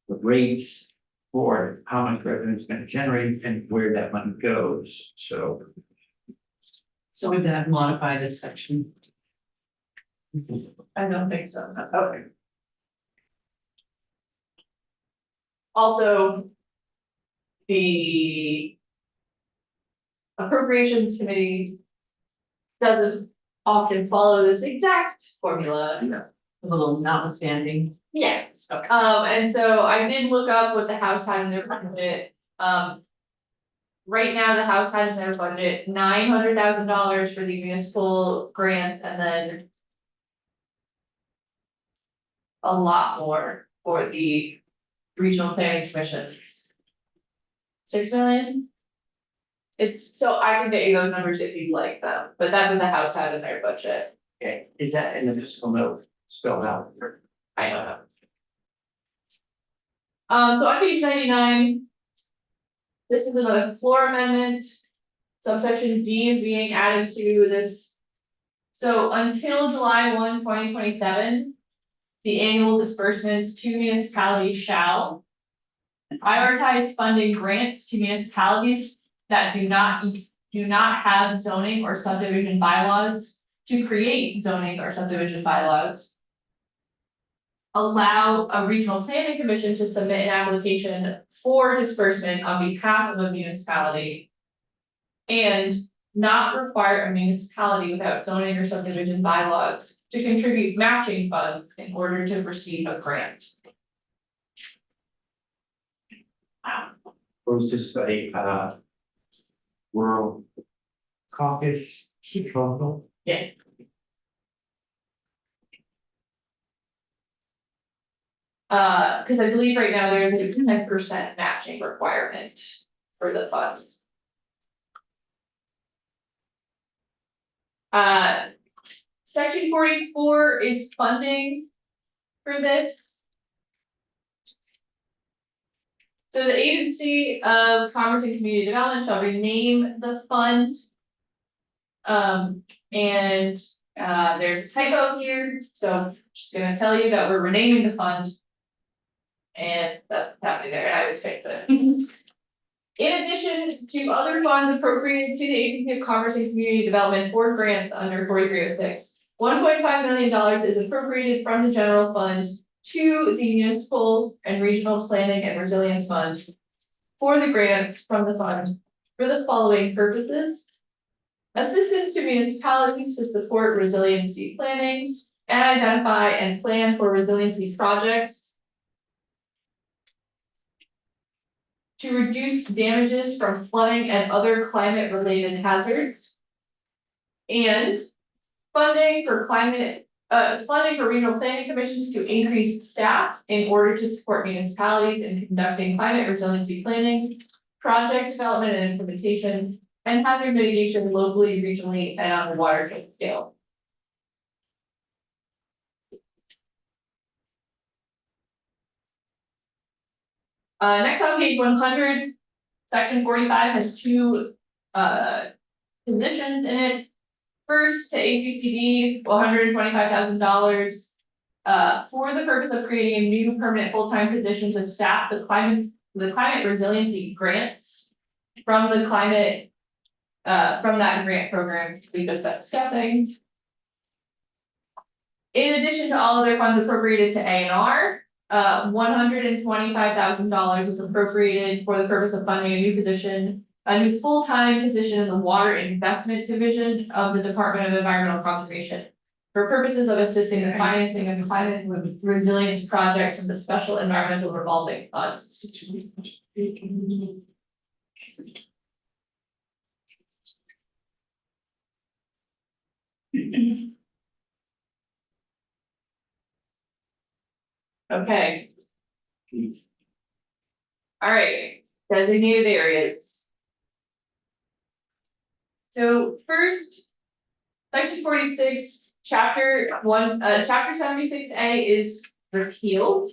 the rates for how much revenue is going to generate and where that money goes, so.
So would that modify this section?
I don't think so. Okay. Also. the appropriations committee doesn't often follow this exact formula.
A little notwithstanding.
Yes,
Okay.
and so I did look up what the House had in their budget, right now, the House has in their budget $900,000 for the municipal grants and then a lot more for the regional planning commissions. 6 million? It's, so I can get you those numbers if you'd like them, but that's what the House had in their budget.
Okay, is that in the fiscal note spelled out?
I don't know. So on page 99. This is another floor amendment. Subsection D is being added to this. So until July 1, 2027, the annual disbursements to municipalities shall prioritize funding grants to municipalities that do not have zoning or subdivision bylaws to create zoning or subdivision bylaws. Allow a regional planning commission to submit an application for disbursement on behalf of a municipality. And not require a municipality without zoning or subdivision bylaws to contribute matching funds in order to receive a grant.
Or is this a rural caucus proposal?
Yeah. Cause I believe right now there's a 10% matching requirement for the funds. Section 44 is funding for this. So the Agency of Commerce and Community Development shall rename the fund. And there's a typo here, so I'm just gonna tell you that we're renaming the fund. And that's happening there, and I would fix it. In addition to other funds appropriated to the Agency of Commerce and Community Development for grants under 4306, $1.5 million is appropriated from the general fund to the Municipal and Regional Planning and Resilience Fund for the grants from the fund for the following purposes: assistance to municipalities to support resiliency planning and identify and plan for resiliency projects, to reduce damages from flooding and other climate-related hazards, and funding for regional planning commissions to increase staff in order to support municipalities in conducting climate resiliency planning, project development and implementation, and hazard mitigation locally, regionally, and on a watershed scale. Next on page 100, section 45 has two positions in it. First, to ACCD, $125,000 for the purpose of creating a new permanent full-time position to staff the climate resiliency grants from the climate from that grant program we just got discussing. In addition to all other funds appropriated to A&R, $125,000 is appropriated for the purpose of funding a new full-time position in the Water Investment Division of the Department of Environmental Conservation for purposes of assisting the financing of climate resilience projects from the Special Environmental Revolving Funds. Okay. All right, designated areas. So first, section 46, chapter 76A is repealed.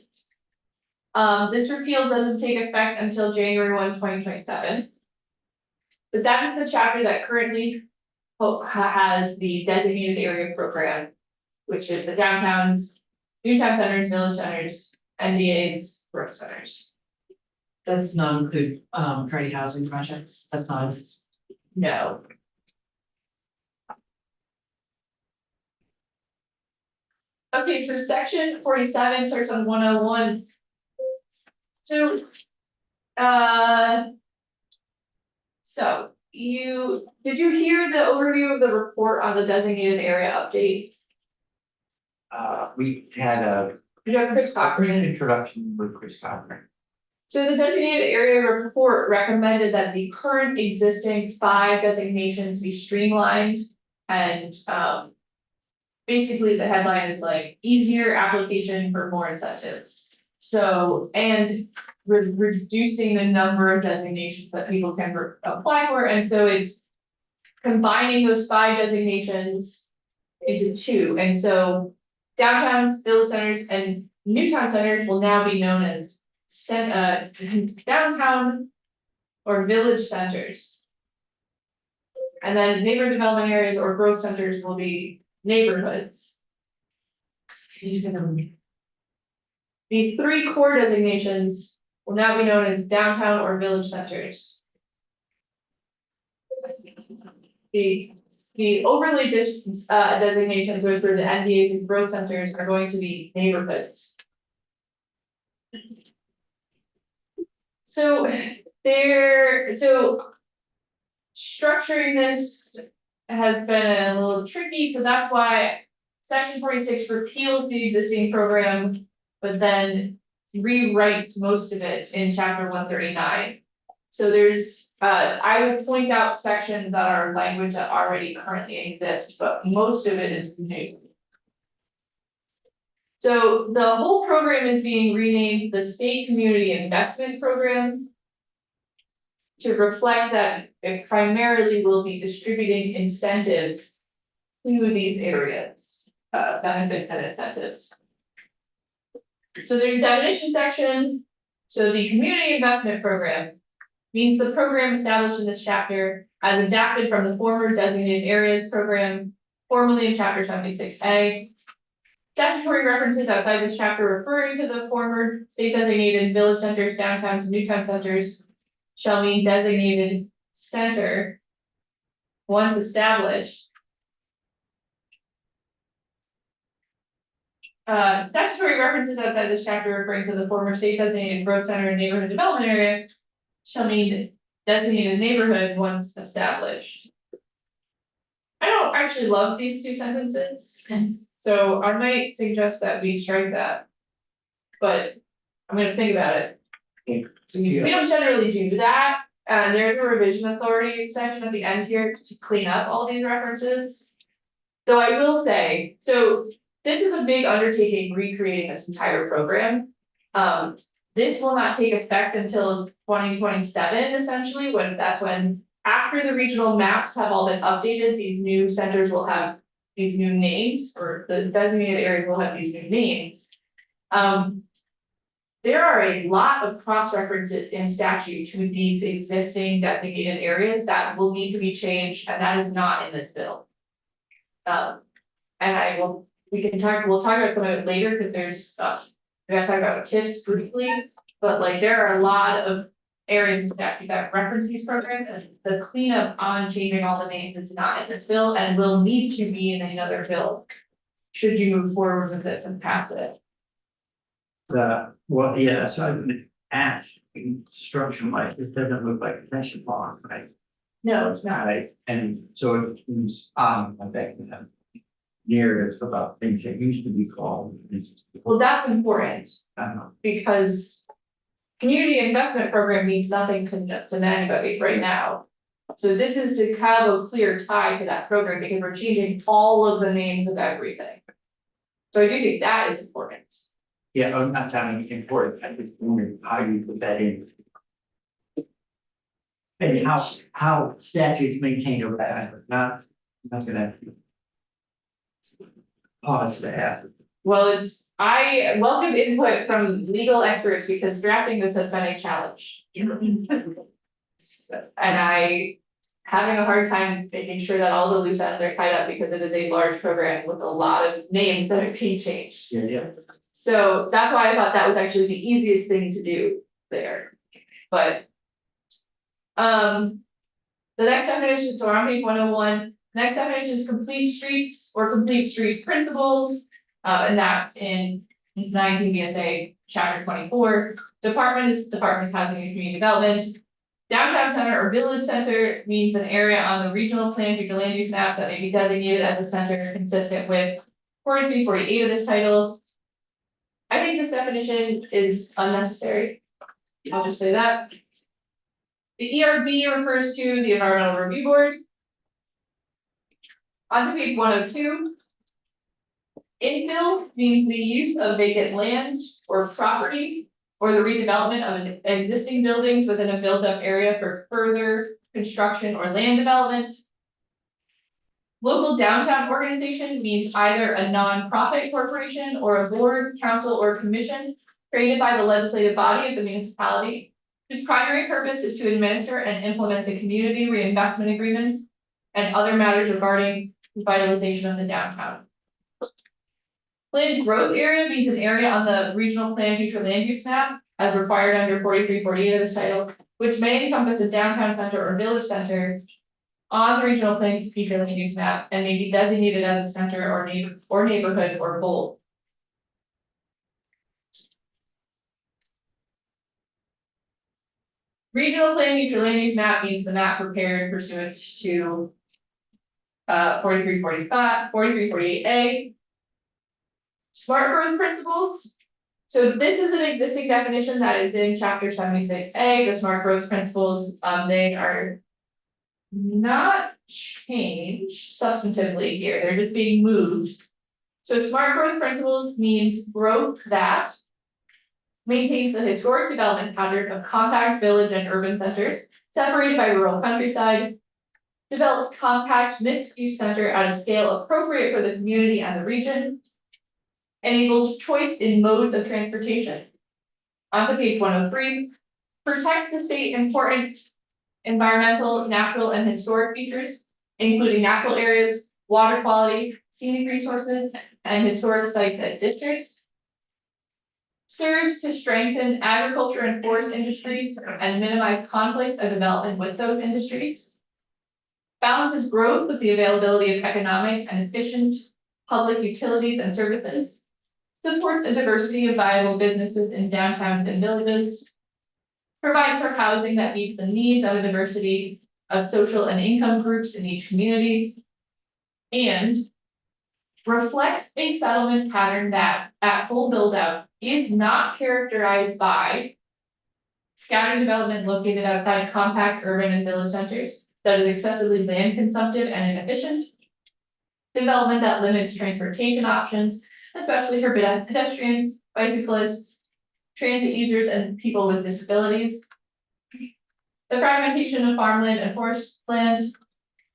This repeal doesn't take effect until January 1, 2027. But that is the chapter that currently has the designated area program, which is the downtowns, new town centers, village centers, MDAs, growth centers.
That does not include party housing projects, that's not.
No. Okay, so section 47 starts on 101. So So did you hear the overview of the report on the designated area update?
We had a
You have Chris Cochran.
brief introduction with Chris Cochran.
So the designated area report recommended that the current existing 5 designations be streamlined and basically the headline is like easier application for more incentives. So, and reducing the number of designations that people can apply for, and so it's combining those 5 designations into 2, and so downtowns, village centers, and new town centers will now be known as downtown or village centers. And then neighborhood development areas or growth centers will be neighborhoods. These 3 core designations will now be known as downtown or village centers. The overlay designations for the NDAs and growth centers are going to be neighborhoods. So structuring this has been a little tricky, so that's why section 46 repeals the existing program, but then rewrites most of it in chapter 139. So there's, I would point out sections that are language that already currently exist, but most of it is new. So the whole program is being renamed the State Community Investment Program to reflect that it primarily will be distributing incentives to these areas, benefits and incentives. So there's a definition section. So the Community Investment Program means the program established in this chapter as adapted from the former Designated Areas Program, formerly in chapter 76A. Statutory references outside this chapter referring to the former state designated village centers, downtowns, and new town centers shall mean designated center once established. Statutory references outside this chapter referring to the former state designated growth center and neighborhood development area shall mean designated neighborhood once established. I don't actually love these 2 sentences, so I might suggest that we strike that. But I'm gonna think about it. We don't generally do that, there's a revision authority section at the end here to clean up all these references. Though I will say, so this is a big undertaking recreating this entire program. This will not take effect until 2027 essentially, when after the regional maps have all been updated, these new centers will have these new names, or the designated areas will have these new names. There are a lot of cross references in statute to these existing designated areas that will need to be changed, and that is not in this bill. And we'll talk about some of it later, because there's we gotta talk about TIFs briefly, but like there are a lot of areas in statute that reference these programs, and the cleanup on changing all the names is not in this bill and will need to be in another bill. Should you move forward with this and pass it?
Well, yeah, so I'm gonna ask, construction like, this doesn't look like possession law, right?
No, it's not.
Right, and so it seems, I'm back to them. Narratives about things that used to be called.
Well, that's important,
Uh,
because community investment program means nothing to anybody right now. So this is to have a clear tie to that program, because we're changing all of the names of everything. So I do think that is important.
Yeah, I'm not sounding important, I just wondering how you put that in. And how statutes maintain over that, not gonna. Pause to ask.
Well, I welcome input from legal experts, because drafting this has been a challenge. And having a hard time making sure that all the loose ends are tied up, because it is a large program with a lot of names that are being changed.
Yeah.
So that's why I thought that was actually the easiest thing to do there, but. The next definition, so we're on page 101, next definition is complete streets or complete streets principles. And that's in 19 BSA chapter 24. Department is Department of Housing and Community Development. Downtown center or village center means an area on the regional plan, future land use maps that may be designated as a center consistent with 43, 48 of this title. I think this definition is unnecessary. I'll just say that. The ERB refers to the Environmental Review Board. On to page 102. Infill means the use of vacant land or property or the redevelopment of existing buildings within a built-up area for further construction or land development. Local downtown organization means either a nonprofit corporation or a board, council, or commission created by the legislative body of the municipality, whose primary purpose is to administer and implement the community reinvestment agreement and other matters regarding revitalization of the downtown. Planned growth area means an area on the regional plan future land use map as required under 43, 48 of this title, which may encompass a downtown center or village center on the regional plan future land use map and may be designated as a center or neighborhood or both. Regional plan future land use map means the map prepared pursuant to 43, 45, 43, 48A. Smart growth principles. So this is an existing definition that is in chapter 76A, the smart growth principles, they are not changed substantively here, they're just being moved. So smart growth principles means growth that maintains the historic development pattern of compact village and urban centers separated by rural countryside, develops compact mixed-use center at a scale appropriate for the community and the region, enables choice in modes of transportation. On to page 103, protects the state important environmental, natural, and historic features, including natural areas, water quality, scenic resources, and historic sites and districts. Serves to strengthen agriculture and forest industries and minimize conflicts of development with those industries. Balances growth with the availability of economic and efficient public utilities and services. Supports a diversity of viable businesses in downtowns and villages. Provides for housing that meets the needs of a diversity of social and income groups in each community. And reflects a settlement pattern that, at full build-out, is not characterized by scattered development located outside compact urban and village centers that is excessively land consumptive and inefficient. Development that limits transportation options, especially for pedestrians, bicyclists, transit users, and people with disabilities. The fragmentation of farmland and forest land.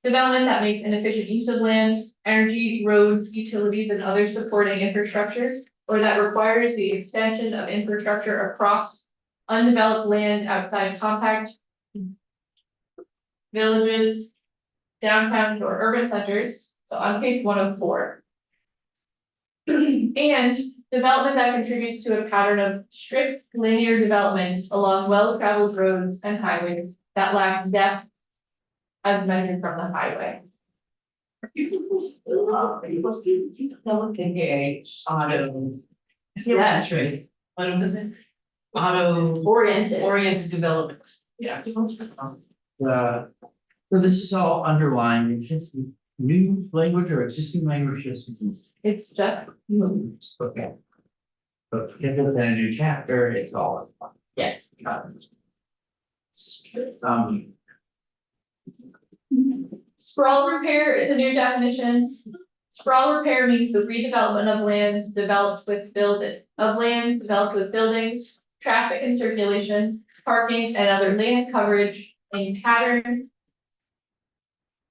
Development that makes inefficient use of land, energy, roads, utilities, and other supporting infrastructure, or that requires the extension of infrastructure across undeveloped land outside compact villages, downtowns, or urban centers. So on page 104. And development that contributes to a pattern of strict linear development along well-traveled roads and highways that lacks depth as measured from the highway.
Auto. That's right. What was it? Auto oriented development.
Yeah.
So this is all underlined, it's just new language or existing language,
It's just moved.
okay. But if it's in a new chapter, it's all.
Yes. Sprawl repair is a new definition. Sprawl repair means the redevelopment of lands developed with buildings, traffic and circulation, parking, and other land coverage in pattern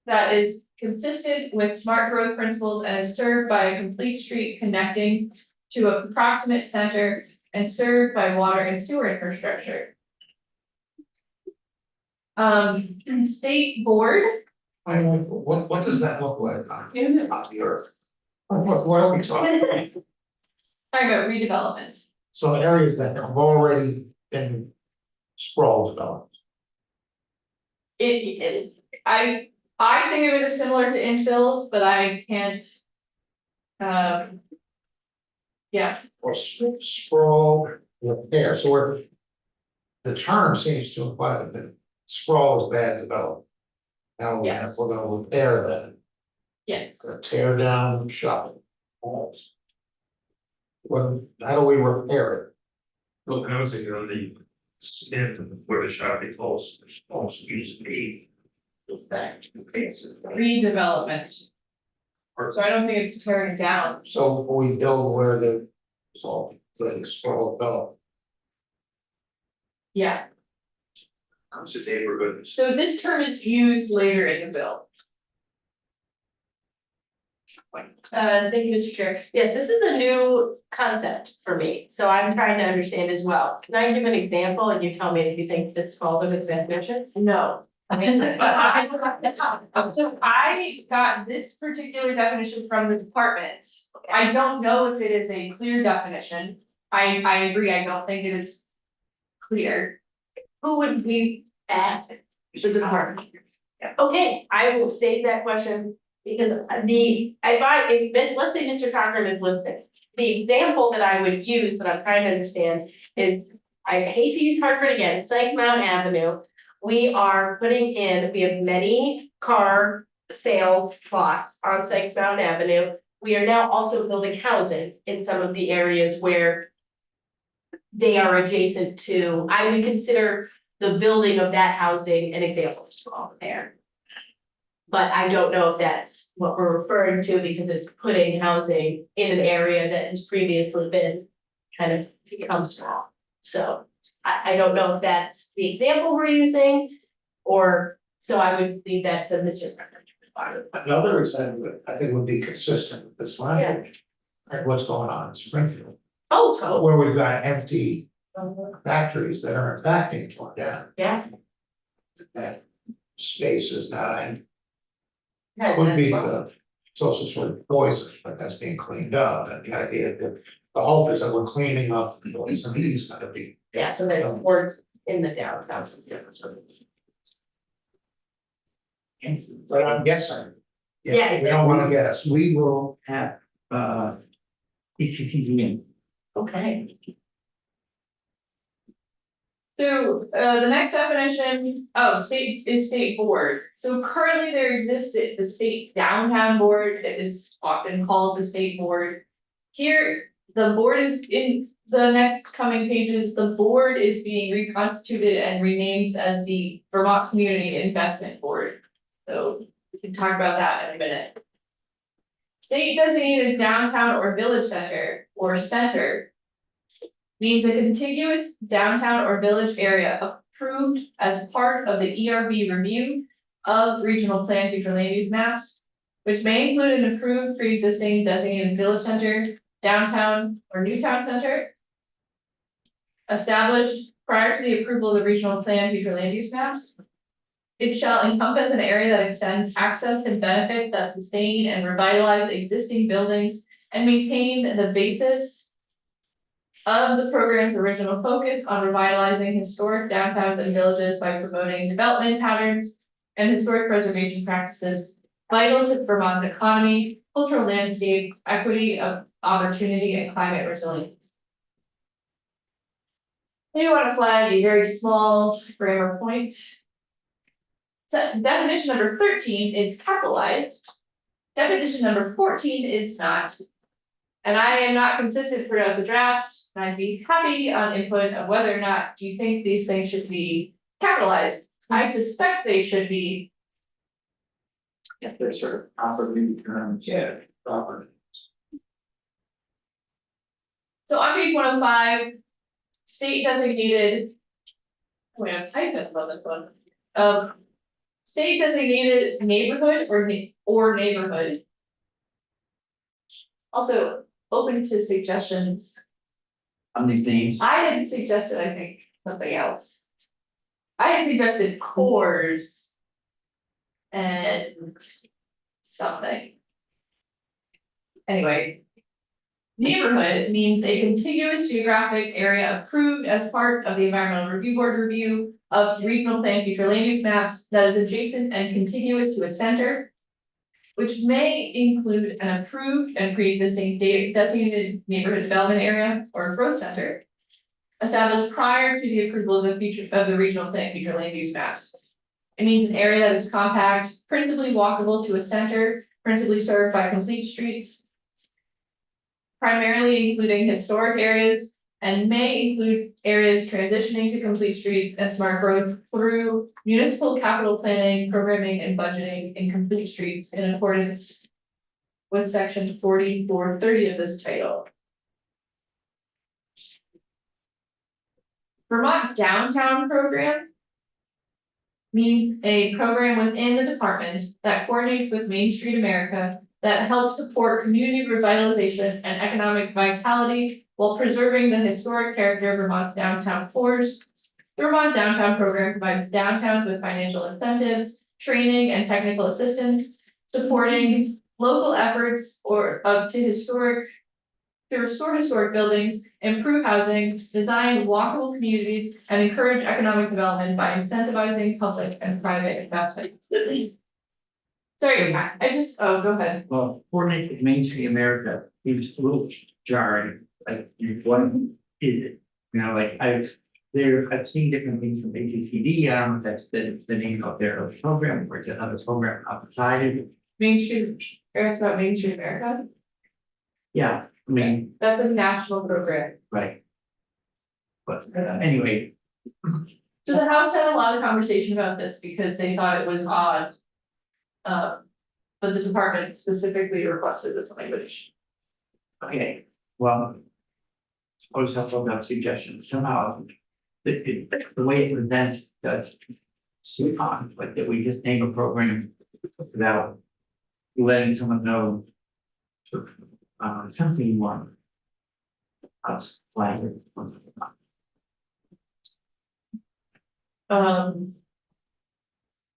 that is consistent with smart growth principles and is served by a complete street connecting to a proximate center and served by water and sewer infrastructure. State board.
What does that look like on the earth? What are we talking about?
Talking about redevelopment.
So areas that have already been sprawl developed.
I think of it as similar to infill, but I can't. Yeah,
Or sprawl repair, so where. The term seems to imply that sprawl is bad development. Now
Yes.
we're gonna repair that,
Yes.
gonna tear down shopping malls. How do we repair it?
Well, housing on the stand where the shopping malls, also used to be.
Is that?
Redevelopment. So I don't think it's tearing down.
So we build where the, so, the sprawl develop.
Yeah,
Comes to neighborhoods.
so this term is used later in the bill.
Thank you, Mr. Chair. Yes, this is a new concept for me, so I'm trying to understand as well. Can I give an example and you tell me if you think this falls under the definition?
No. So I got this particular definition from the department. I don't know if it is a clear definition. I agree, I don't think it is clear.
Who would we ask? The department. Okay, I will save that question because let's say Mr. Cochran is listening. The example that I would use that I'm trying to understand is, I hate to use Hartford again, Sykes Mountain Avenue. We have many car sales lots on Sykes Mountain Avenue. We are now also building housing in some of the areas where they are adjacent to, I would consider the building of that housing an example of small repair. But I don't know if that's what we're referring to because it's putting housing in an area that has previously been kind of become small. So I don't know if that's the example we're using, or, so I would leave that to Mr. President.
Another example, I think would be consistent with this language. Like what's going on in Springfield,
Oh, so,
where we've got empty factories that are in fact being torn down.
yeah.
That space is not, and could be it's also sort of poison, but that's being cleaned up, and the idea that the hope is that we're cleaning up the poison, he's gonna be.
Yeah, so that's work in the downtown.
But I'm guessing.
Yeah,
We don't wanna guess.
We will have, ECCD in.
Okay.
So, the next definition, state board. So currently there exists the state downtown board, it's often called the state board. Here, the board is, in the next coming pages, the board is being reconstituted and renamed as the Vermont Community Investment Board. So we can talk about that in a minute. State designated downtown or village center or center means a contiguous downtown or village area approved as part of the ERB review of regional plan future land use maps, which may include an approved pre-existing designated village center, downtown or new town center, established prior to the approval of the regional plan future land use maps. It shall encompass an area that extends access and benefits that sustain and revitalize existing buildings and maintain the basis of the program's original focus on revitalizing historic downtowns and villages by promoting development patterns and historic preservation practices vital to Vermont's economy, cultural landscape, equity of opportunity, and climate resilience. I do want to flag a very small grammar point. So definition number 13 is capitalized. Definition number 14 is not. And I am not consistent throughout the draft, and I'd be happy on input of whether or not you think these things should be capitalized. I suspect they should be.
If they're sort of properly termed, yeah, proper.
So on page 105, state designated. We have hyphens on this one. State designated neighborhood or neighborhood. Also open to suggestions.
On these names.
I had suggested, I think, something else. I had suggested cores. And something. Anyway. Neighborhood means a contiguous geographic area approved as part of the Environmental Review Board review of regional plan future land use maps that is adjacent and contiguous to a center, which may include an approved and pre-existing designated neighborhood development area or growth center, established prior to the approval of the regional plan, future land use maps. It means an area that is compact, principally walkable to a center, principally served by complete streets. Primarily including historic areas and may include areas transitioning to complete streets and smart growth through municipal capital planning, programming and budgeting in complete streets in accordance with section 4430 of this title. Vermont Downtown Program means a program within the department that coordinates with Main Street America that helps support community revitalization and economic vitality while preserving the historic character of Vermont's downtown cores. The Vermont Downtown Program provides downtowns with financial incentives, training and technical assistance, supporting local efforts to restore historic buildings, improve housing, design walkable communities, and encourage economic development by incentivizing public and private investments. Sorry, go ahead.
Well, coordinate with Main Street America seems a little jarring, like, what is it? You know, like, I've seen different things from ACCD, I don't know if that's the name of their program, or it's another program outside of it.
Main Street, it's about Main Street America,
Yeah, I mean,
that's a national program.
right. But anyway,
So the House had a lot of conversation about this because they thought it was odd. But the department specifically requested this language.
okay, well. Suppose helpful about suggestions, somehow. The way it presents does seem odd, like that we just name a program without letting someone know. Sort of, something you want. Us, like it.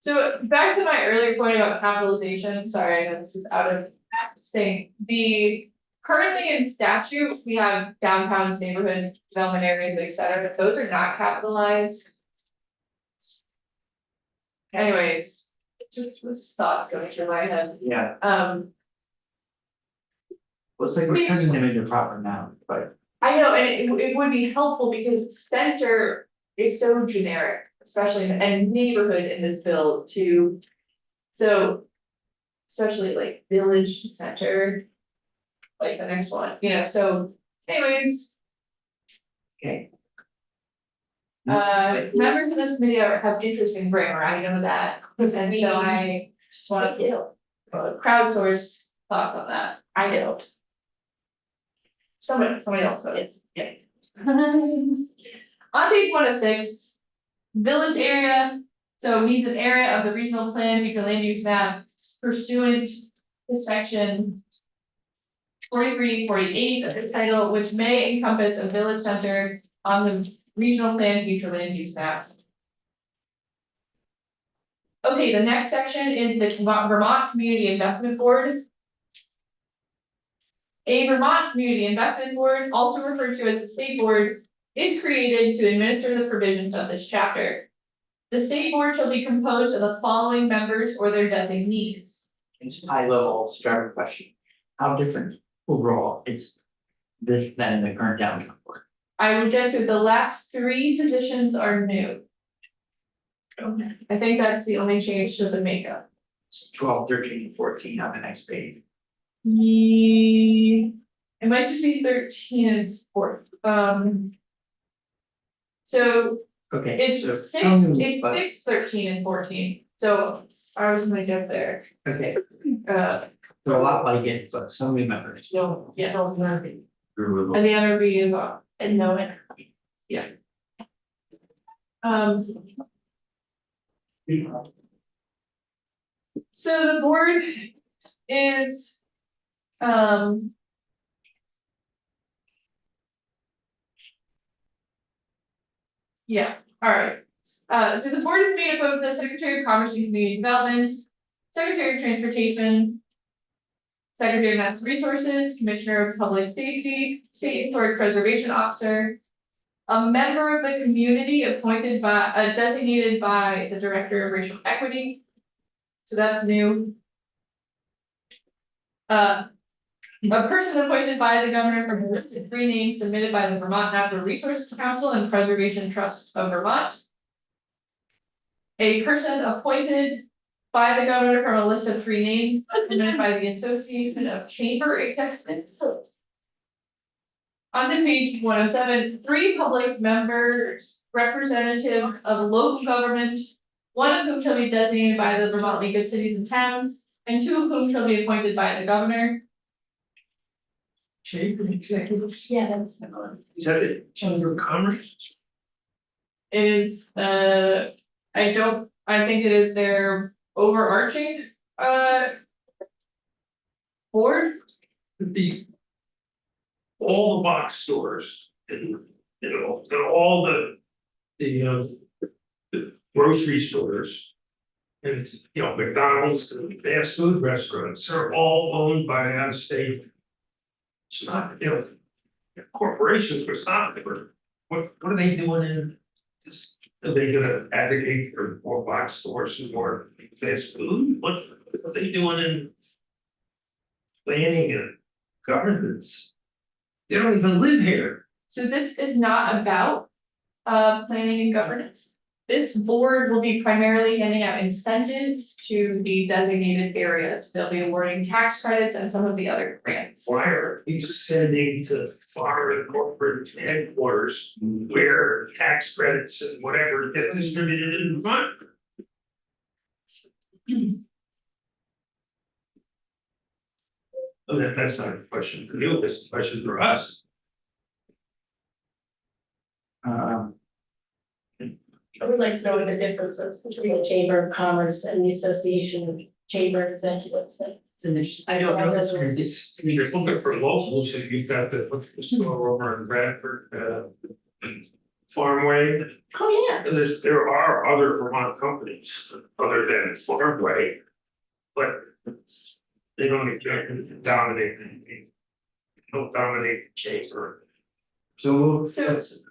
So back to my earlier point about capitalization, sorry, I know this is out of sync. Currently in statute, we have downtowns, neighborhood development areas, et cetera, but those are not capitalized. Anyways, just this thoughts going through my head.
Yeah, looks like we're turning them into proper nouns, but
I know, and it would be helpful because center is so generic, especially and neighborhood in this bill too. So. Especially like village center. Like the next one, so anyways,
okay.
members of this committee have interest in grammar, I know that, and so I just want to crowdsource thoughts on that, I don't. Somebody else does.
Yeah.
On page 106, village area, so it means an area of the regional plan, future land use map pursuant to section 4348 of the title, which may encompass a village center on the regional plan future land use map. Okay, the next section is the Vermont Community Investment Board. A Vermont Community Investment Board, also referred to as the State Board, is created to administer the provisions of this chapter. The State Board shall be composed of the following members or their designees.
It's high level starter question. How different overall is this than the current downtown board?
I will get to the last three positions are new. I think that's the only change to the makeup.
12, 13, and 14 on the next page.
It might just be 13 and 14. So
Okay.
it's
so
six,
some,
it's
but-
6, 13 and 14. So I was gonna get there.
Okay,
Uh,
so a lot like it, but some new members.
No, yeah, those are not.
and the NRV is off.
And no, it.
So the board is. Yeah, alright, so the board is made up of the Secretary of Commerce and Community Development, Secretary of Transportation. Secretary of Natural Resources, Commissioner of Public Safety, State Historic Preservation Officer. A member of the community appointed by, designated by the Director of Racial Equity. So that's new. A person appointed by the governor from the list of 3 names submitted by the Vermont Natural Resources Council and Preservation Trust of Vermont. A person appointed by the governor from a list of 3 names submitted by the Association of Chamber Executives. On to page 107, 3 public members, representative of local government, 1 of whom shall be designated by the Vermont League of Cities and Towns, and 2 of whom shall be appointed by the governor.
Yeah, that's similar.
Is that the Chamber of Commerce?
It is, I think it is their overarching, board.
All the box stores and, all the grocery stores. And, McDonald's and fast food restaurants are all owned by out of state. It's not, corporations, but it's not, what are they doing in this? Are they gonna advocate for more box stores and more fast food? What are they doing in planning and governance? They don't even live here.
So this is not about planning and governance. This board will be primarily handing out incentives to the designated areas. They'll be awarding tax credits and some of the other grants.
Why are we sending to foreign corporate headquarters where tax credits and whatever get distributed in Vermont? Well, that's not a question for you, this is a question for us.
I would like to know what the difference is between the Chamber of Commerce and the Association of Chamber Executives.
I don't know this one.
You're looking for locals, so you've got the store over in Bradford, Farmway.
Oh, yeah.
There are other Vermont companies other than Farmway. But they don't dominate, don't dominate the chamber.
So we'll,
So-
that's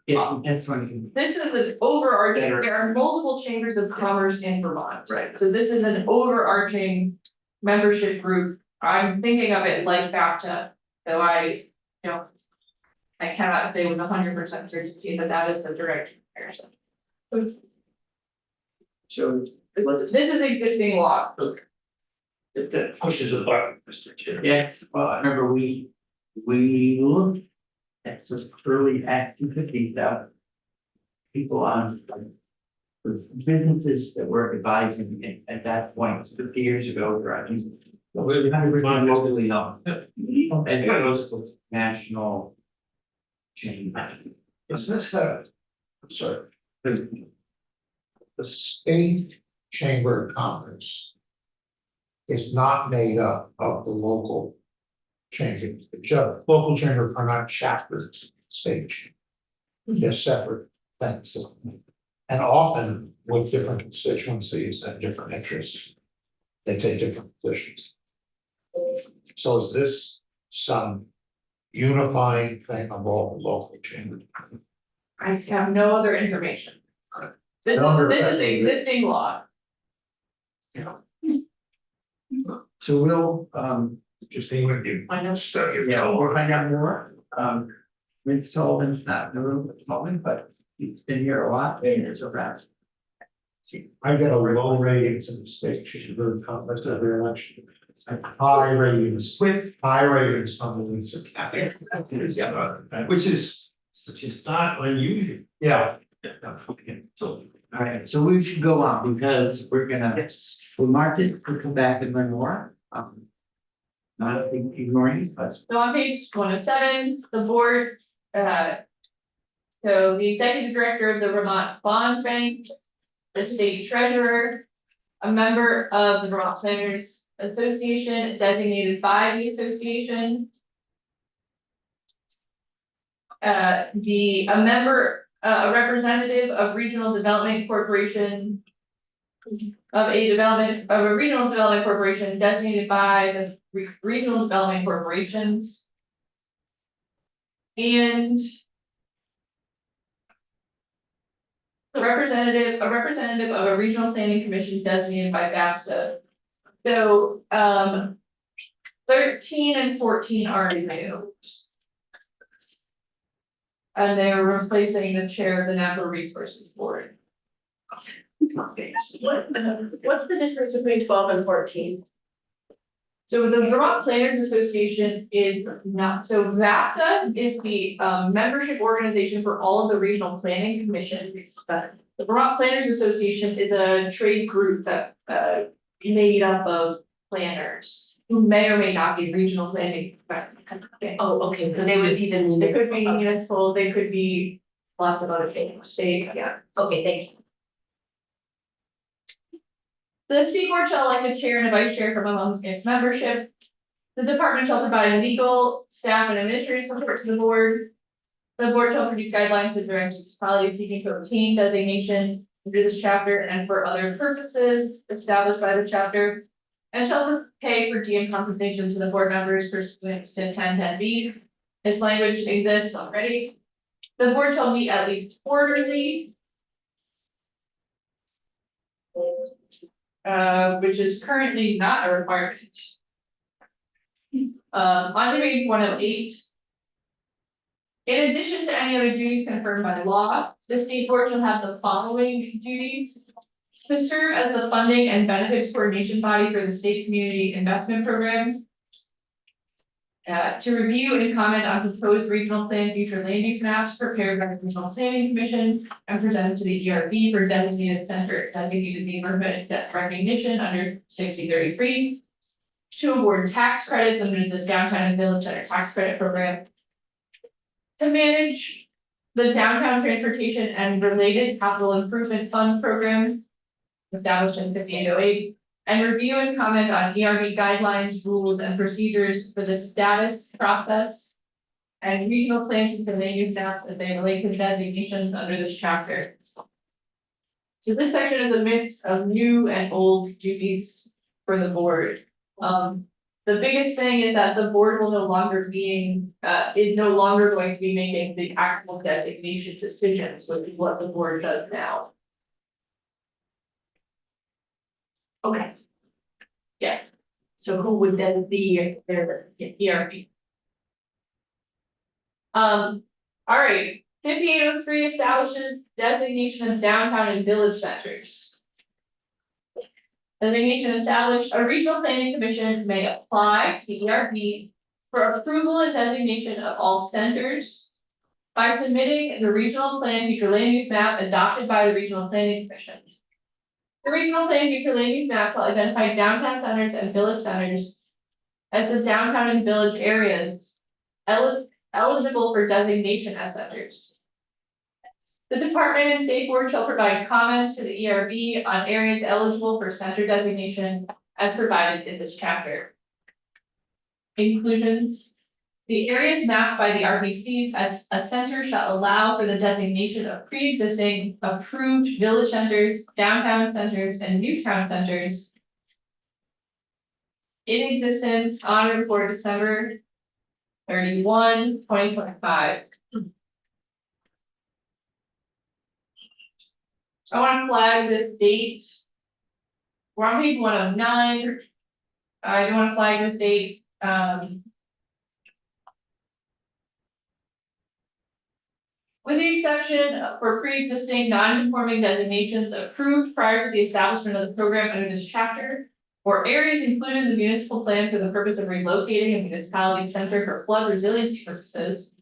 one.
This is an overarching, there are multiple chambers of commerce in Vermont.
Right.
So this is an overarching membership group. I'm thinking of it like BAPTA, though I cannot say with 100% certainty that that is a direct comparison.
So
This is existing law.
That pushes a button, Mr. Chair.
yes, well, I remember we looked at some early Act 250 stuff. People on the businesses that were advising it at that point, 50 years ago, I think. We kind of locally known. As well as national chain.
Is this I'm sorry. The state chamber of commerce is not made up of the local chamber. Local chamber are not chapters, state. They're separate things. And often with different constituencies and different interests, they take different positions. So is this some unifying thing of all local chambers?
I have no other information. This
No,
is existing law.
So we'll,
Just even you.
I know.
Study it.
yeah, we'll find out more. Vince Sullivan's not in the room at the moment, but he's been here a lot and it's around.
I got a low ratings in the state, she's very complex every election. High ratings, with high ratings on the Lisa County.
Which is not unusual.
Yeah.
So,
All right, so we should go on because we're gonna, we marked it, we'll come back and learn more. Not ignoring, but
So on page 107, the board, so the executive director of the Vermont Bond Bank, the state treasurer, a member of the Vermont Planners Association designated by the association. A representative of Regional Development Corporation. Of a regional development corporation designated by the regional development corporations. And. A representative of a regional planning commission designated by BAPTA. So, the 13 and 14 are new. And they are replacing the chair of the Natural Resources Board.
What's the difference between 12 and 14?
So the Vermont Planners Association is not, so VAPTA is the membership organization for all of the regional planning commissions. But the Vermont Planners Association is a trade group that made up of planners who may or may not be regional planning.
Oh, okay, so they would be the.
They could be municipal, they could be lots of other things, state, yeah.
Okay, thank you.
The state board shall elect a chair and a vice chair from among its membership. The department shall provide legal, staff, and administrative support to the board. The board shall produce guidelines and direct municipalities seeking to obtain designation under this chapter and for other purposes established by the chapter. And shall pay per diem compensation to the board members pursuant to 1010B. This language exists already. The board shall meet at least quarterly. Which is currently not a requirement. On to page 108. In addition to any other duties confirmed by law, the state board shall have the following duties. To serve as the funding and benefits coordination body for the state community investment program. To review and comment on proposed regional plan future land use maps prepared by the Regional Planning Commission and presented to the ERB for designated center designated neighborhood recognition under 6033. To award tax credits under the Downtown and Village Center Tax Credit Program. To manage the downtown transportation and related capital improvement fund program established in 5808. And review and comment on ERB guidelines, rules, and procedures for the status, process. And regional plans and land use maps as they relate to designations under this chapter. So this section is a mix of new and old duties for the board. The biggest thing is that the board will no longer is no longer going to be making the actual designation decisions, which is what the board does now.
Okay.
Yeah.
So who would then be their
ERB. All right, 5803 establishes designation of downtown and village centers. Designation established, a regional planning commission may apply to the ERB for approval and designation of all centers by submitting the regional plan future land use map adopted by the regional planning commission. The regional plan future land use map shall identify downtown centers and village centers as the downtown and village areas eligible for designation as centers. The department and state board shall provide comments to the ERB on areas eligible for center designation as provided in this chapter. Inclusions. The areas mapped by the RBCs as a center shall allow for the designation of pre-existing approved village centers, downtown centers, and new town centers in existence on or before December 31, 2025. I want to flag this date. We're on page 109. I do want to flag this date. With the exception for pre-existing non-conforming designations approved prior to the establishment of the program under this chapter, or areas included in the municipal plan for the purpose of relocating a municipality center for flood resiliency purposes,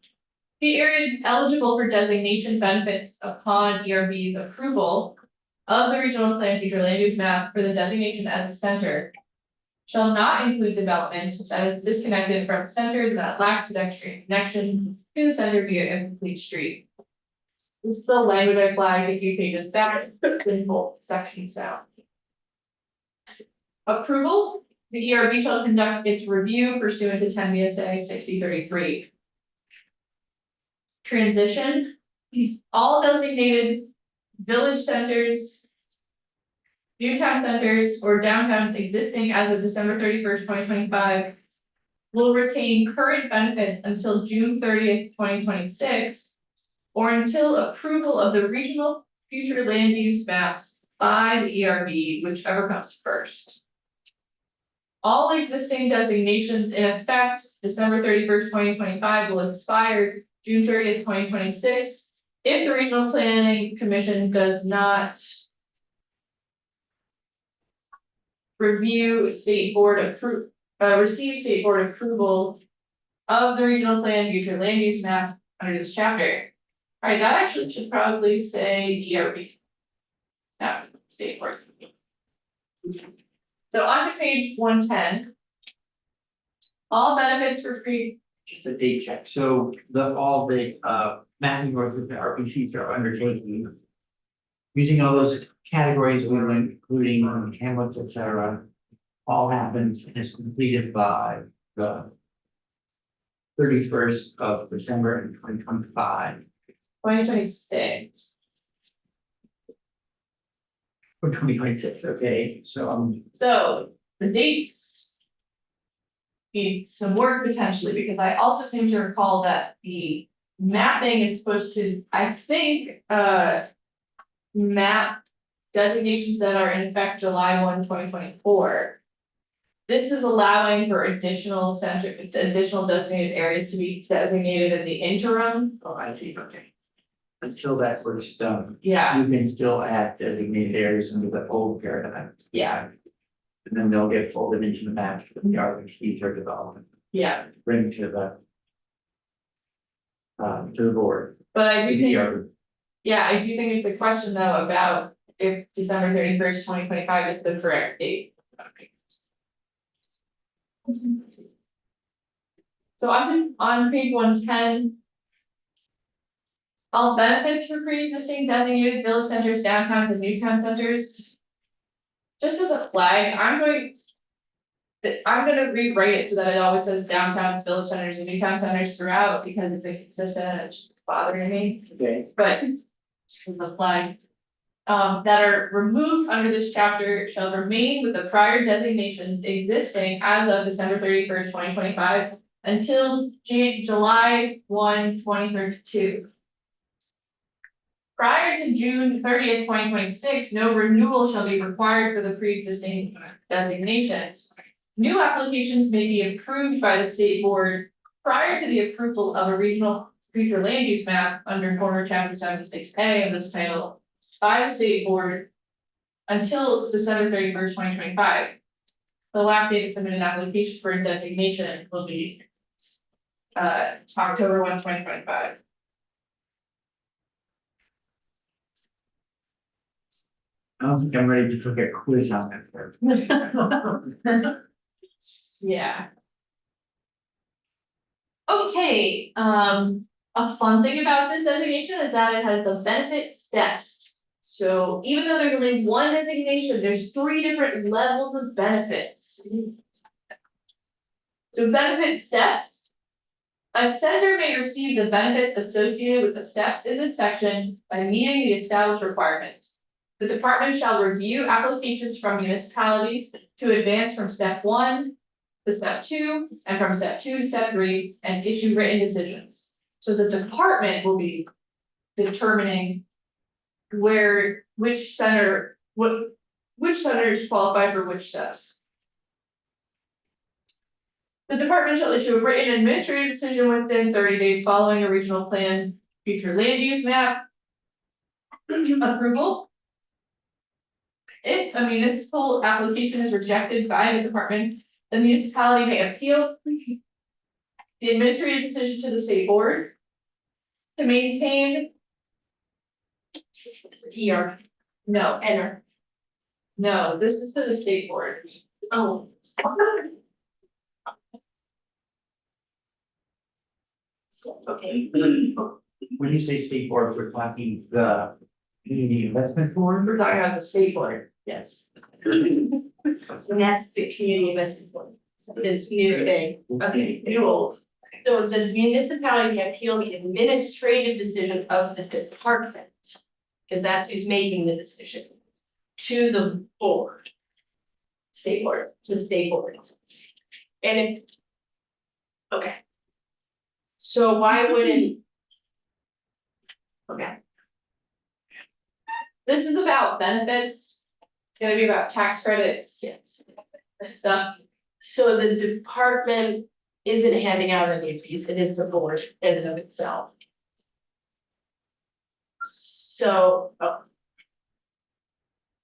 the area eligible for designation benefits upon ERB's approval of the regional plan future land use map for the designation as a center shall not include development that is disconnected from center that lacks pedestrian connection to the center via incomplete street. This is the language I flagged a few pages back in both sections down. Approval, the ERB shall conduct its review pursuant to 10 VSA 6033. Transition, all designated village centers, new town centers, or downtowns existing as of December 31st, 2025 will retain current benefits until June 30th, 2026, or until approval of the regional future land use maps by the ERB, whichever comes first. All existing designations in effect December 31st, 2025 will expire June 30th, 2026. If the Regional Planning Commission does not receive state board approval of the regional plan future land use map under this chapter. Alright, that actually should probably say ERB. Not state board. So on to page 110. All benefits for
Just a date check, so all the mapping work with the RPCs are undertaking. Using all those categories, we were including hamlets, et cetera. All happens and is completed by the 31st of December in 2025.
2026.
Or 2026, okay, so
So the dates need some work potentially, because I also seem to recall that the mapping is supposed to, I think, map designations that are in effect July 1, 2024. This is allowing for additional designated areas to be designated in the interim.
oh, I see, okay. Until that work's done,
Yeah,
you can still add designated areas under the old paradigm.
Yeah.
And then they'll get folded into the maps that the RPCs are developing,
yeah,
bring to the board.
but I
to
do
the
think,
RP.
yeah, I do think it's a question though about if December 31st, 2025 is the correct date. So on page 110. All benefits for pre-existing designated village centers, downtowns, and new town centers. Just as a flag, I'm gonna rewrite it so that it always says downtowns, village centers, and new town centers throughout, because it's inconsistent and it's just bothering me,
Okay,
but just as a flag. That are removed under this chapter shall remain with the prior designations existing as of December 31st, 2025. Until July 1, 2032. Prior to June 30th, 2026, no renewal shall be required for the pre-existing designations. New applications may be approved by the state board prior to the approval of a regional future land use map under former chapter 76A of this title by the state board until December 31st, 2025. The last date to submit an application for a designation will be October 1, 2025.
I don't think I'm ready to forget quiz on that part.
Yeah. Okay, a fun thing about this designation is that it has the benefit steps. So even though there's only one designation, there's 3 different levels of benefits. So benefit steps. A center may receive the benefits associated with the steps in this section by meeting the established requirements. The department shall review applications from municipalities to advance from step 1 to step 2, and from step 2 to step 3, and issue written decisions. So the department will be determining which centers qualify for which steps. The department shall issue a written administrative decision within 30 days following a regional plan future land use map approval. If a municipal application is rejected by the department, the municipality may appeal the administrative decision to the state board to maintain.
Here,
No,
enter.
no, this is to the state board.
Oh. Okay.
When you say state board, we're talking the community investment board.
We're talking about the state board, yes.
And that's the community investment board. So this new thing, okay, new old. So the municipality can appeal the administrative decision of the department. Cause that's who's making the decision. To the board. State board, to the state board. And if. Okay. So why wouldn't? Okay.
This is about benefits. It's gonna be about tax credits.
Yes.
And stuff.
So the department isn't handing out any of these, it is the board in and of itself. So, oh,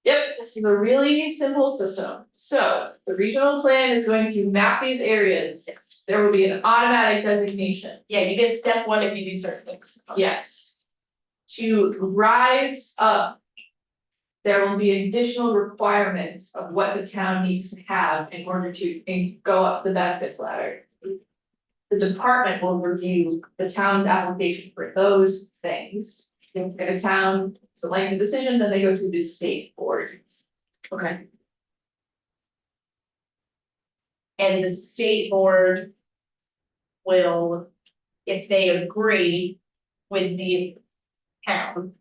Yep, this is a really simple system. So the regional plan is going to map these areas. There will be an automatic designation.
yeah, you get step one if you do certain things.
Yes. To rise up. There will be additional requirements of what the town needs to have in order to go up the benefits ladder. The department will review the town's application for those things. If a town selects a decision, then they go to the state board.
Okay. And the state board will, if they agree with the town,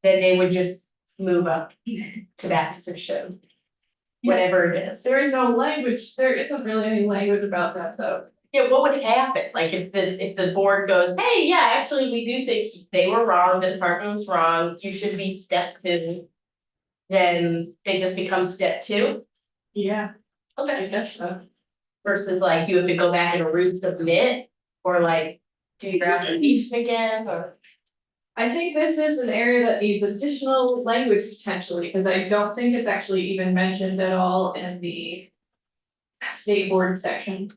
then they would just move up to that position. Whatever it is.
There is no language, there isn't really any language about that though.
Yeah, what would happen? Like if the board goes, hey, yeah, actually, we do think they were wrong, the department was wrong, you should be step two. Then they just become step two,
Yeah, I
okay,
guess so.
versus like you have to go back and resubmit. Or like do your application again, or,
I think this is an area that needs additional language potentially, because I don't think it's actually even mentioned at all in the state board section.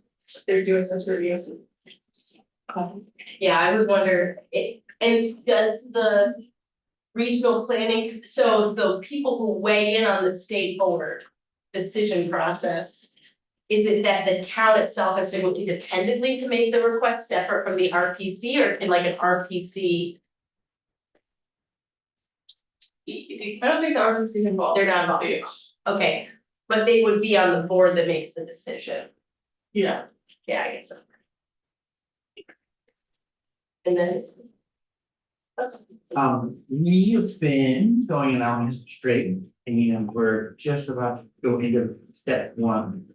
Their USS reviews.
yeah, I would wonder, and does the. Regional planning, so the people who weigh in on the state board decision process. Is it that the town itself has to go independently to make the request separate from the RPC, or can like an RPC?
I don't think the RPC is involved.
They're not involved. Okay, but they would be on the board that makes the decision,
Yeah.
yeah, I guess so. And then.
We have been going along straight and we're just about to go into step one.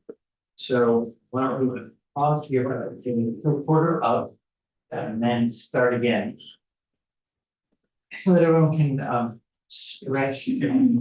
So why don't we pause here, give a quarter up and then start again. So that everyone can stretch and